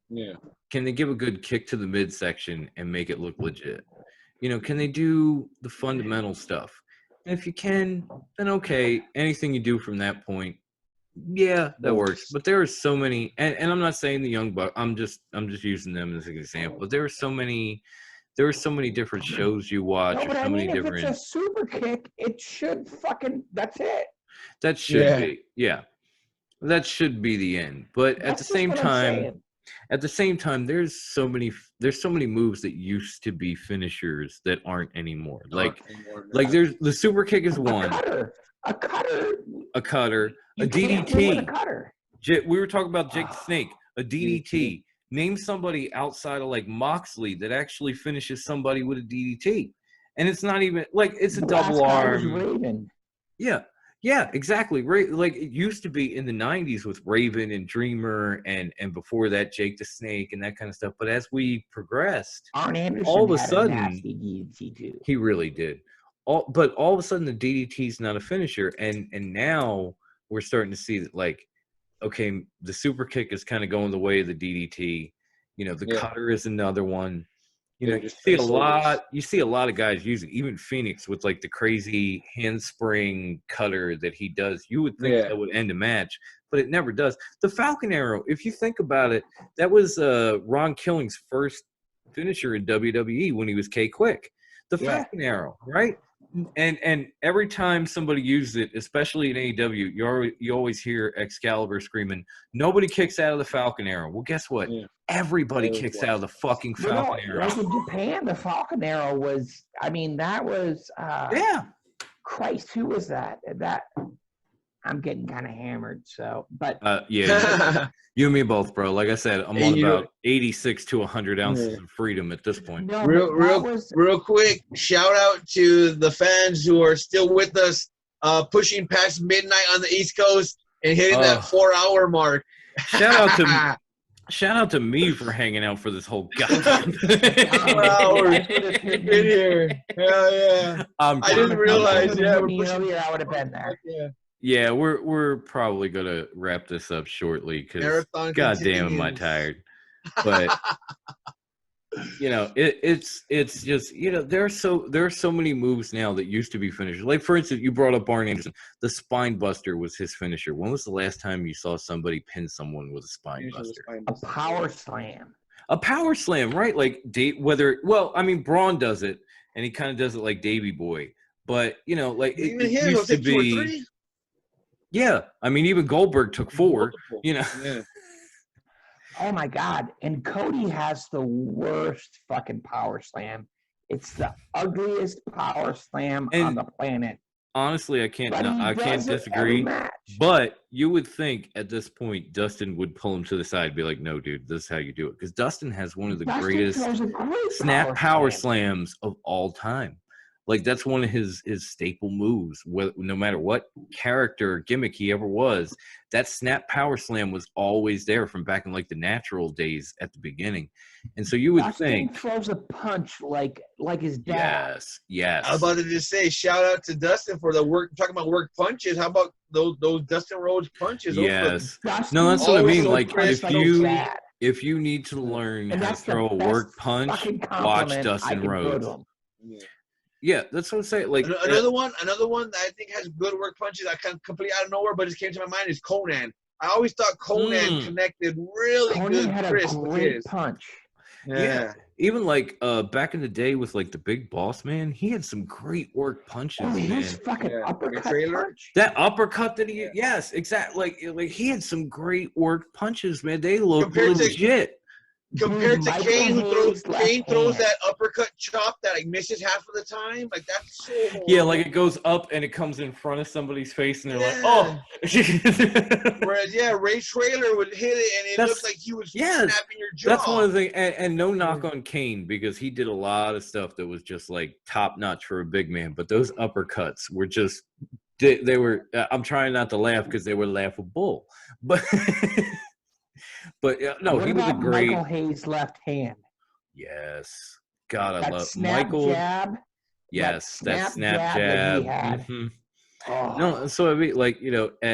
Yeah. Can they give a good kick to the midsection and make it look legit? You know, can they do the fundamental stuff? And if you can, then okay. Anything you do from that point, yeah, that works. But there are so many, and I'm not saying the Young Bucks. I'm just using them as an example. But there are so many different shows you watch. No, but so I mean, many if different. it's a super kick, it should fucking. That's it. That should be, yeah. That should be the end. But at the same time, there's so many moves that used to be finishers that aren't anymore. Like there's the super kick is one. A cutter. A DDT. A cutter. We were talking about Jake the Snake. A DDT. Name somebody outside of like Moxley that actually finishes somebody with a DDT, and it's not even like it's a double arm. Raven. Yeah, exactly. Right, like it used to be in the '90s with Raven and Dreamer, and before that Jake the Snake and that kind of stuff. But as we progressed, Arn Anderson all of a had sudden, a nasty DDT too. He really did. But all of a sudden, the DDT is not a finisher, and now we're starting to see that like, okay, the super kick is kind of going the way of the DDT. You know, the cutter is another one. You know, you see a lot of guys use it. Even Phoenix with like the crazy handspring cutter that he does. You would think that would end a match, but it never does. The Falcon Arrow, if you think about it, that was Ron Killing's first finisher in WWE when he was K-Quick. The Falcon Arrow, right? And every time somebody uses it, especially in AEW, you always hear Excalibur screaming, "Nobody kicks out of the Falcon Arrow." Well, guess what? Yeah. Everybody kicks out of the fucking Falcon Arrow. Like in Japan, the Falcon Arrow was, I mean, that was Christ, who was that? I'm getting kind of hammered, so but you and me both, bro. Like I said, I'm on about 86 to 100 ounces of freedom at this point. No, real quick, shout out to the fans who are still with us, pushing past midnight on the East Coast and hitting that 4-hour mark. Shout out to me for hanging out for this whole goddamn 4 hours in here. Hell yeah! I didn't realize. Yeah, I would have been there. Yeah, we're probably gonna wrap this up shortly because goddamn am I tired. But you know, it's just, you know, there are so many moves now that used to be finishers. Like for instance, you brought up Arn Anderson. The spine buster was his finisher. When was the last time you saw somebody pin someone with a spine buster? A power slam. A power slam, right? Like Braun does it, and he kind of does it like Davey Boy. But you know, like it used to be. Yeah, I mean, even Goldberg took 4. You know. Yeah. Oh my God! And Cody has the worst fucking power slam. It's the ugliest power slam on the planet. Honestly, I can't disagree. But you would think at this point Dustin would pull him to the side and be like, "No, dude, this is how you do it." Because Dustin has one of the greatest snap power slams of all time. Like that's one of his staple moves. No matter what character or gimmick he ever was, that snap power slam was always there from back in like the Natural days at the beginning. And so you would think throws a punch like his dad. Yes. I was about to just say, shout out to Dustin for the work. Talking about work punches. How about those Dustin Rhodes punches? Yes. No, that's what I mean. Like if you need to learn how to throw a work punch, watch Dustin Rhodes. Yeah, that's what I'm saying. Like another one that I think has good work punches. I kind of completely out of nowhere, but it just came to my mind is Conan. I always thought Conan connected really Conan good. Had Chris a great punch. Yeah. Even like back in the day with like the Big Boss Man, he had some great work punches. His fucking uppercut punch. That uppercut that he yes, exactly. Like he had some great work punches, man. They look legit. Compared to Kane, who throws that uppercut chop that like misses half of the time, like that's so horrible. Yeah, like it goes up and it comes in front of somebody's face, and they're like, "Oh." Whereas, Ray Traylor would hit it, and it looked like he was snapping your jaw. That's one of the things, and no knock on Kane because he did a lot of stuff that was just like top notch for a big man. But those uppercuts were just they were. I'm trying not to laugh because they were laughable, but. But no, what he was a great Michael Hayes' left hand. Yes, God, I love snap Michael. Jab, yes, that snap jab. Mm-hmm. Oh. No, so I mean, like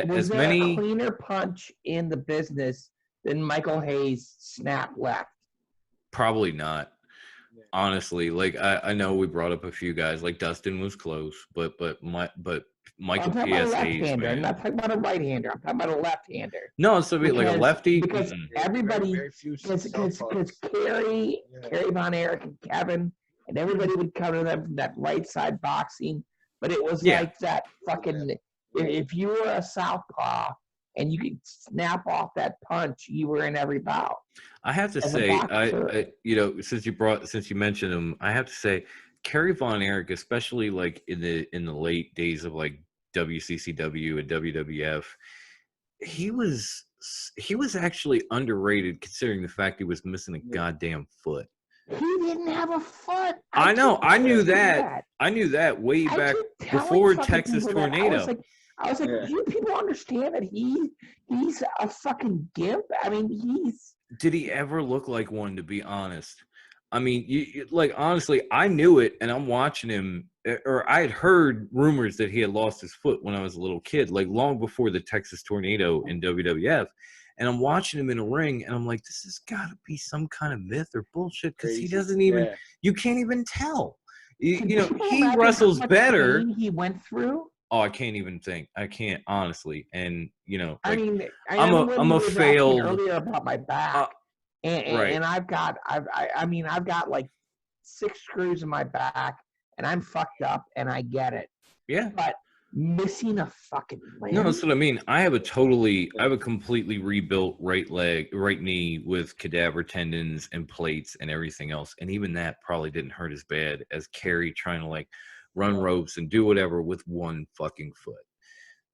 was there a cleaner punch in the business than Michael Hayes' snap left? Probably not. Honestly, like I know we brought up a few guys, like Dustin was close, but Michael P.S. Hayes, man. I'm not talking about a right-hander. I'm talking about a left-hander. No, so like a lefty. Because everybody, because Kerry Von Erich and Kevin, and everybody would cover them from that right side boxing. But it was like that fucking, if you were a southpaw and you could snap off that punch, you were in every bout. I have to say, I since you mentioned him, I have to say, Kerry Von Erich, especially like in the late days of like WCCW and WWF, he was actually underrated considering the fact he was missing a goddamn foot. He didn't have a foot. I know. I knew that. I knew that way back before Texas Tornado. I was like, do you people understand that he's a fucking gimp? I mean, Did he ever look like one, to be honest? I mean, honestly, I knew it, and I'm watching him, or I had heard rumors that he had lost his foot when I was a little kid, like long before the Texas Tornado in WWF. And I'm watching him in a ring, and I'm like, this has got to be some kind of myth or bullshit, because he doesn't even, you can't even tell. He wrestles better. He went through. Oh, I can't even think. I can't, honestly. And, I'm a failed. Earlier about my back. And I've got like 6 screws in my back, and I'm fucked up, and I get it. Yeah. But missing a fucking leg. No, that's what I mean. I have a completely rebuilt right knee with cadaver tendons and plates and everything else. And even that probably didn't hurt as bad as Kerry trying to like run ropes and do whatever with one fucking foot.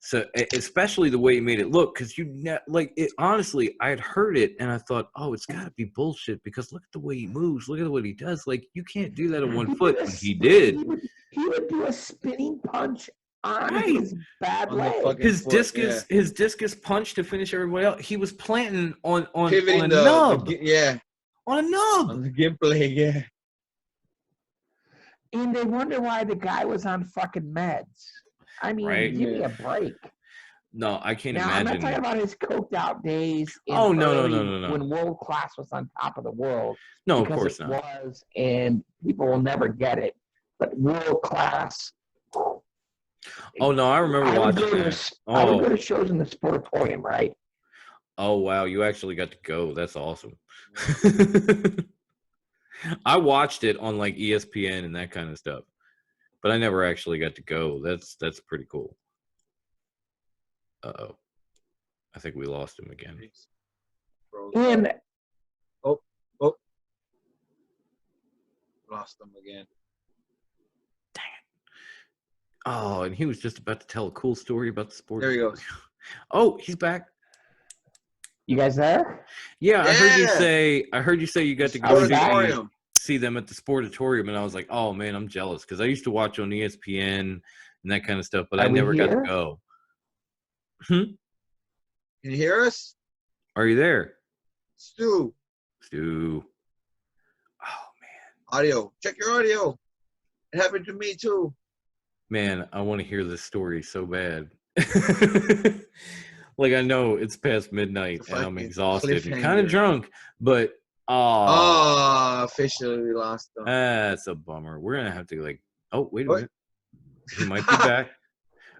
So especially the way he made it look, because honestly, I had heard it and I thought, oh, it's got to be bullshit because look at the way he moves, look at what he does. Like you can't do that on one foot, and he did. He would do a spinning punch on his bad leg. His discus punch to finish everybody else. He was planting on a nub. On a nub. On the gimp leg, yeah. And they wonder why the guy was on fucking meds. I mean, give me a break. No, I can't imagine. I'm not talking about his coked out days. No. When World Class was on top of the world. No, of course not. It was, and people will never get it. But World Class. Oh no, I remember watching that. I would go to shows in the Sportatorium, right? Oh wow, you actually got to go. That's awesome. I watched it on like ESPN and that kind of stuff, but I never actually got to go. That's pretty cool. Uh-oh. I think we lost him again. And lost him again. Dang it. Oh, and he was just about to tell a cool story about the sport. There he goes. Oh, he's back. You guys there? Yeah, I heard you say you got to go see them at the Sportatorium, and I was like, oh man, I'm jealous because I used to watch on ESPN and that kind of stuff, but I never got to go. Can you hear us? Are you there? Stu. Oh man. Audio. Check your audio. It happened to me too. Man, I want to hear this story so bad. Like, I know it's past midnight and I'm exhausted and kind of drunk, but officially we lost them. That's a bummer. We're gonna have to oh, wait a minute. He might be back.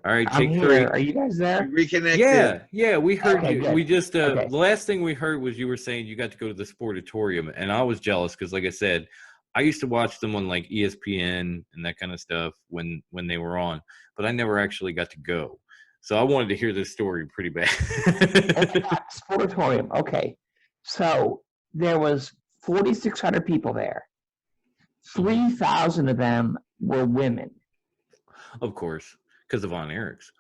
All right, take 3. Are you guys there? Reconnected. Yeah, we heard you. Good. We just the last thing we heard was you were saying you got to go to the Sportatorium, and I was jealous because, like I said, I used to watch them on like ESPN and that kind of stuff when they were on, but I never actually got to go. So I wanted to hear this story pretty bad. Sportatorium. Okay, so there was 4,600 people there. 3,000 of them were women. Of course. Because of Von Erichs.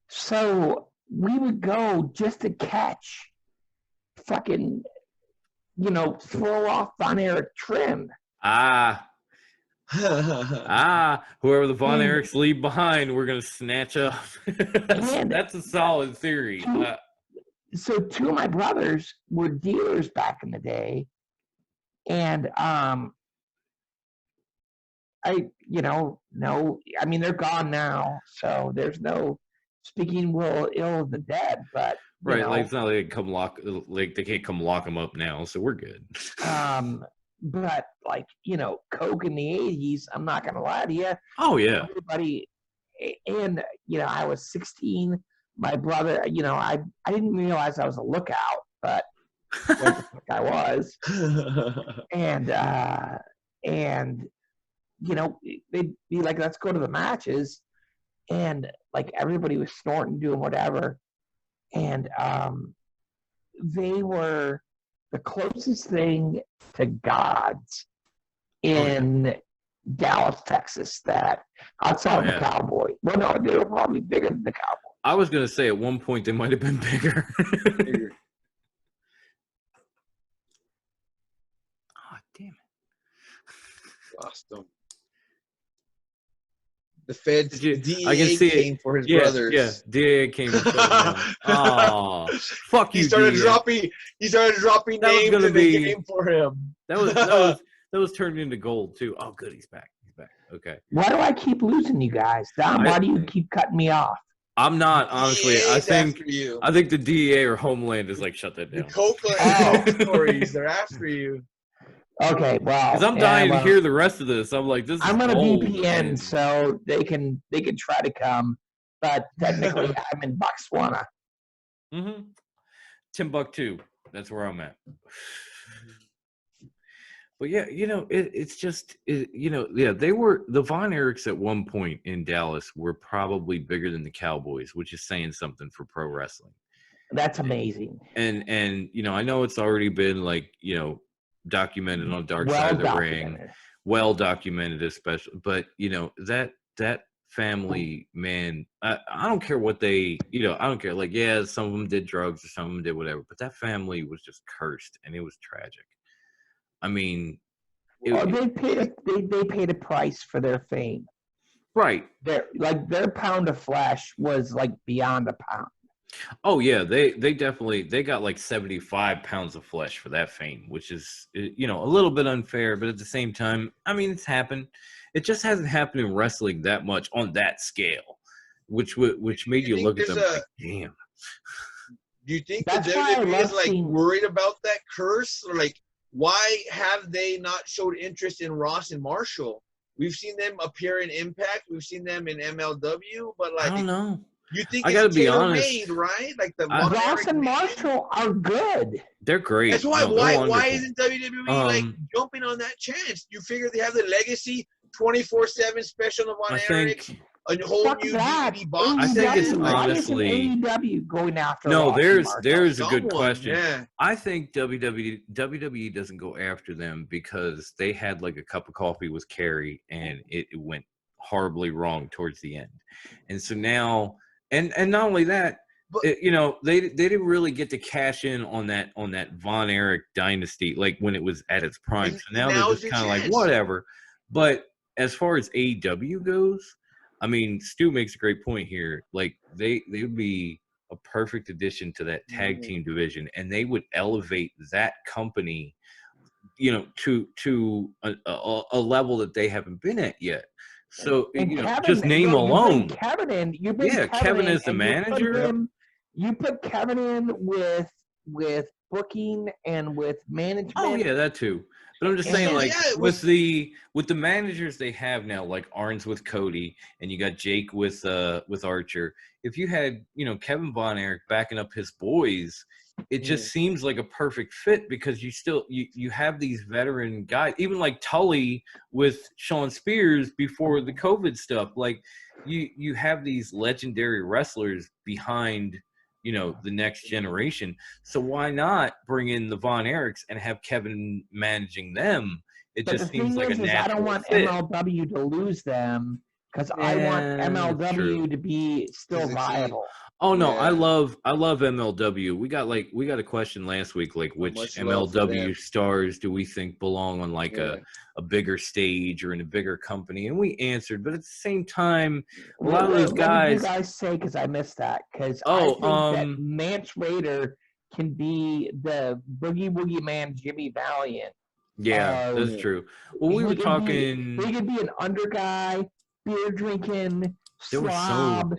So we would go just to catch fucking, throw off Von Erich trim. Whoever the Von Erichs leave behind, we're going to snatch up. That's a solid theory. So 2 of my brothers were dealers back in the day. And they're gone now, so there's no speaking ill of the dead, but right, like it's not like they can't come lock them up now, so we're good. But Coke in the 80s, I'm not gonna lie to you. Oh yeah. Everybody, and I was 16. My brother, I didn't realize I was a lookout, but I was, and they'd be like, let's go to the matches. And everybody was snorting, doing whatever. And they were the closest thing to gods in Dallas, Texas, that outside of the Cowboy. Well, no, they were probably bigger than the Cowboy. I was going to say at one point they might have been bigger. Oh, damn it. Lost them. The feds, DEA came for his brothers. Yeah, DEA came for him. Oh, fuck you, He started DEA. dropping names and they came for him. That was turned into gold, too. Oh, good, he's back. Okay. Why do I keep losing you guys? Dom, why do you keep cutting me off? I'm not, honestly. I think the DEA or Homeland is shut that down. The Copeland stories, they're after you. Okay, well, because I'm dying to hear the rest of this. I'm like, this is I'm on a gold, VPN, man. so they can try to come, but technically I'm in Botswana. Mm-hmm. Timbuktu. That's where I'm at. But yeah, it's just, they were, the Von Erichs at one point in Dallas were probably bigger than the Cowboys, which is saying something for pro wrestling. That's amazing. And I know it's already been documented on Dark Side of the Ring, well documented, especially. But that family, man, I don't care what they, I don't care. Some of them did drugs or some of them did whatever, but that family was just cursed, and it was tragic. I mean, they paid a price for their fame, right? Their pound of flesh was beyond a pound. Oh yeah, they definitely got 75 pounds of flesh for that fame, which is a little bit unfair, but at the same time, I mean, it's happened. It just hasn't happened in wrestling that much on that scale, which made you look at them damn. Do you think the WWE is worried about that curse, or why have they not showed interest in Ross and Marshall? We've seen them appear in Impact, we've seen them in MLW, but I don't know. You think I gotta it's be tailor-made, right? Ross and Marshall are good. They're great. That's why. Why isn't WWE jumping on that chance? You figure they have the legacy 24/7 special of Von Erich, a whole new DVD box. I think it's honestly AEW going after. No, Ross there's a good question. Yeah. I think WWE doesn't go after them because they had a cup of coffee with Kerry and it went horribly wrong towards the end, and so now. And not only that, they didn't really get to cash in on that Von Erich dynasty like when it was at its prime. So now they're just kind of like whatever. But as far as AEW goes, I mean, Stu makes a great point here. Like they would be a perfect addition to that tag team division, and they would elevate that company, to a level that they haven't been at yet. So Kevin, just name alone. You bring Kevin as the manager. You put Kevin in with booking and with management. Oh yeah, that too. But I'm just saying, like with the managers they have now, like Arn's with Cody, and you got Jake with Archer. If you had Kevin Von Erich backing up his boys, it just seems like a perfect fit because you have these veteran guys, even like Tully with Sean Spears before the COVID stuff. Like you have these legendary wrestlers behind the next generation. So why not bring in the Von Erichs and have Kevin managing them? It just seems like a natural I don't want fit. MLW to lose them because I want MLW to be still viable. Oh no, I love MLW. We got a question last week, like which MLW stars do we think belong on like a bigger stage or in a bigger company? And we answered, but at the same time, a lot of these guys. What did you guys say? Because I missed that. Because I think that Mance Raider can be the Boogie Woogie Man, Jimmy Valiant. Yeah, that's true. Well, we were talking. He could be an under guy, beer drinking, slob.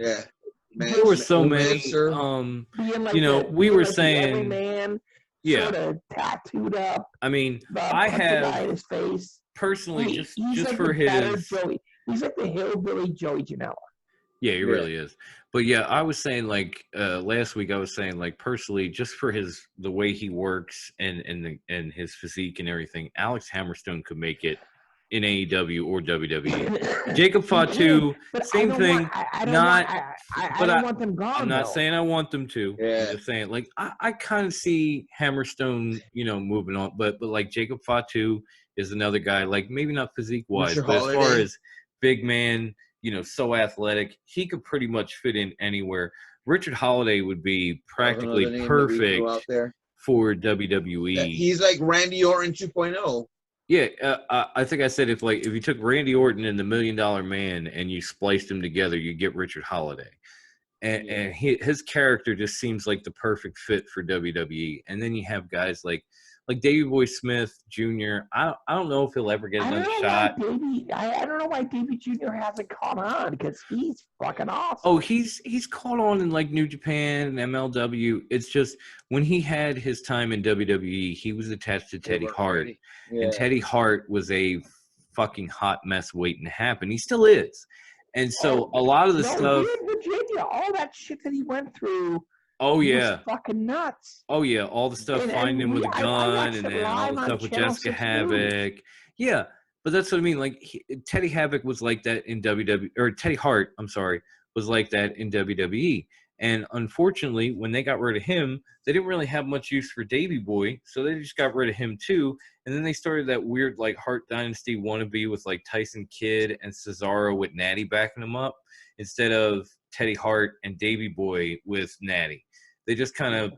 There were so many. We were saying, man, sort of tattooed up. I mean, I have his face. Personally, he's just like for his. He's like the hillbilly Joey Janela. Yeah, he really is. But yeah, I was saying like last week. I was saying like personally, just for the way he works and his physique and everything, Alex Hammerstone could make it in AEW or WWE. Jacob Fatu, same thing. I don't want them gone. I'm not saying I want them to. Yeah. I'm just saying, like, I kind of see Hammerstone, moving on. But like Jacob Fatu is another guy, like maybe not physique wise, but as far as big man, so athletic, he could pretty much fit in anywhere. Richard Holiday would be practically perfect for WWE. He's like Randy Orton 2.0. Yeah, I think I said if you took Randy Orton and the $1 Million Man and you spliced them together, you get Richard Holiday, and his character just seems like the perfect fit for WWE. And then you have guys like Davey Boy Smith Jr. I don't know if he'll ever get another shot. I don't know why Davey Jr. hasn't caught on because he's fucking awesome. Oh, he's caught on in like New Japan and MLW. It's just when he had his time in WWE, he was attached to Teddy Hart. Yeah. And Teddy Hart was a fucking hot mess waiting to happen. He still is. And so a lot of the stuff in Virginia, all that shit that he went through. Oh yeah, was fucking nuts. Oh yeah, all the stuff finding him with a gun, and then all the stuff with Jessica Havoc. Yeah, but that's what I mean. Like Teddy Havoc was like that in WWE, or Teddy Hart, I'm sorry, was like that in WWE. And unfortunately, when they got rid of him, they didn't really have much use for Davey Boy, so they just got rid of him too. And then they started that weird like Hart Dynasty wannabe with like Tyson Kidd and Cesaro with Natty backing him up instead of Teddy Hart and Davey Boy with Natty. They just kind of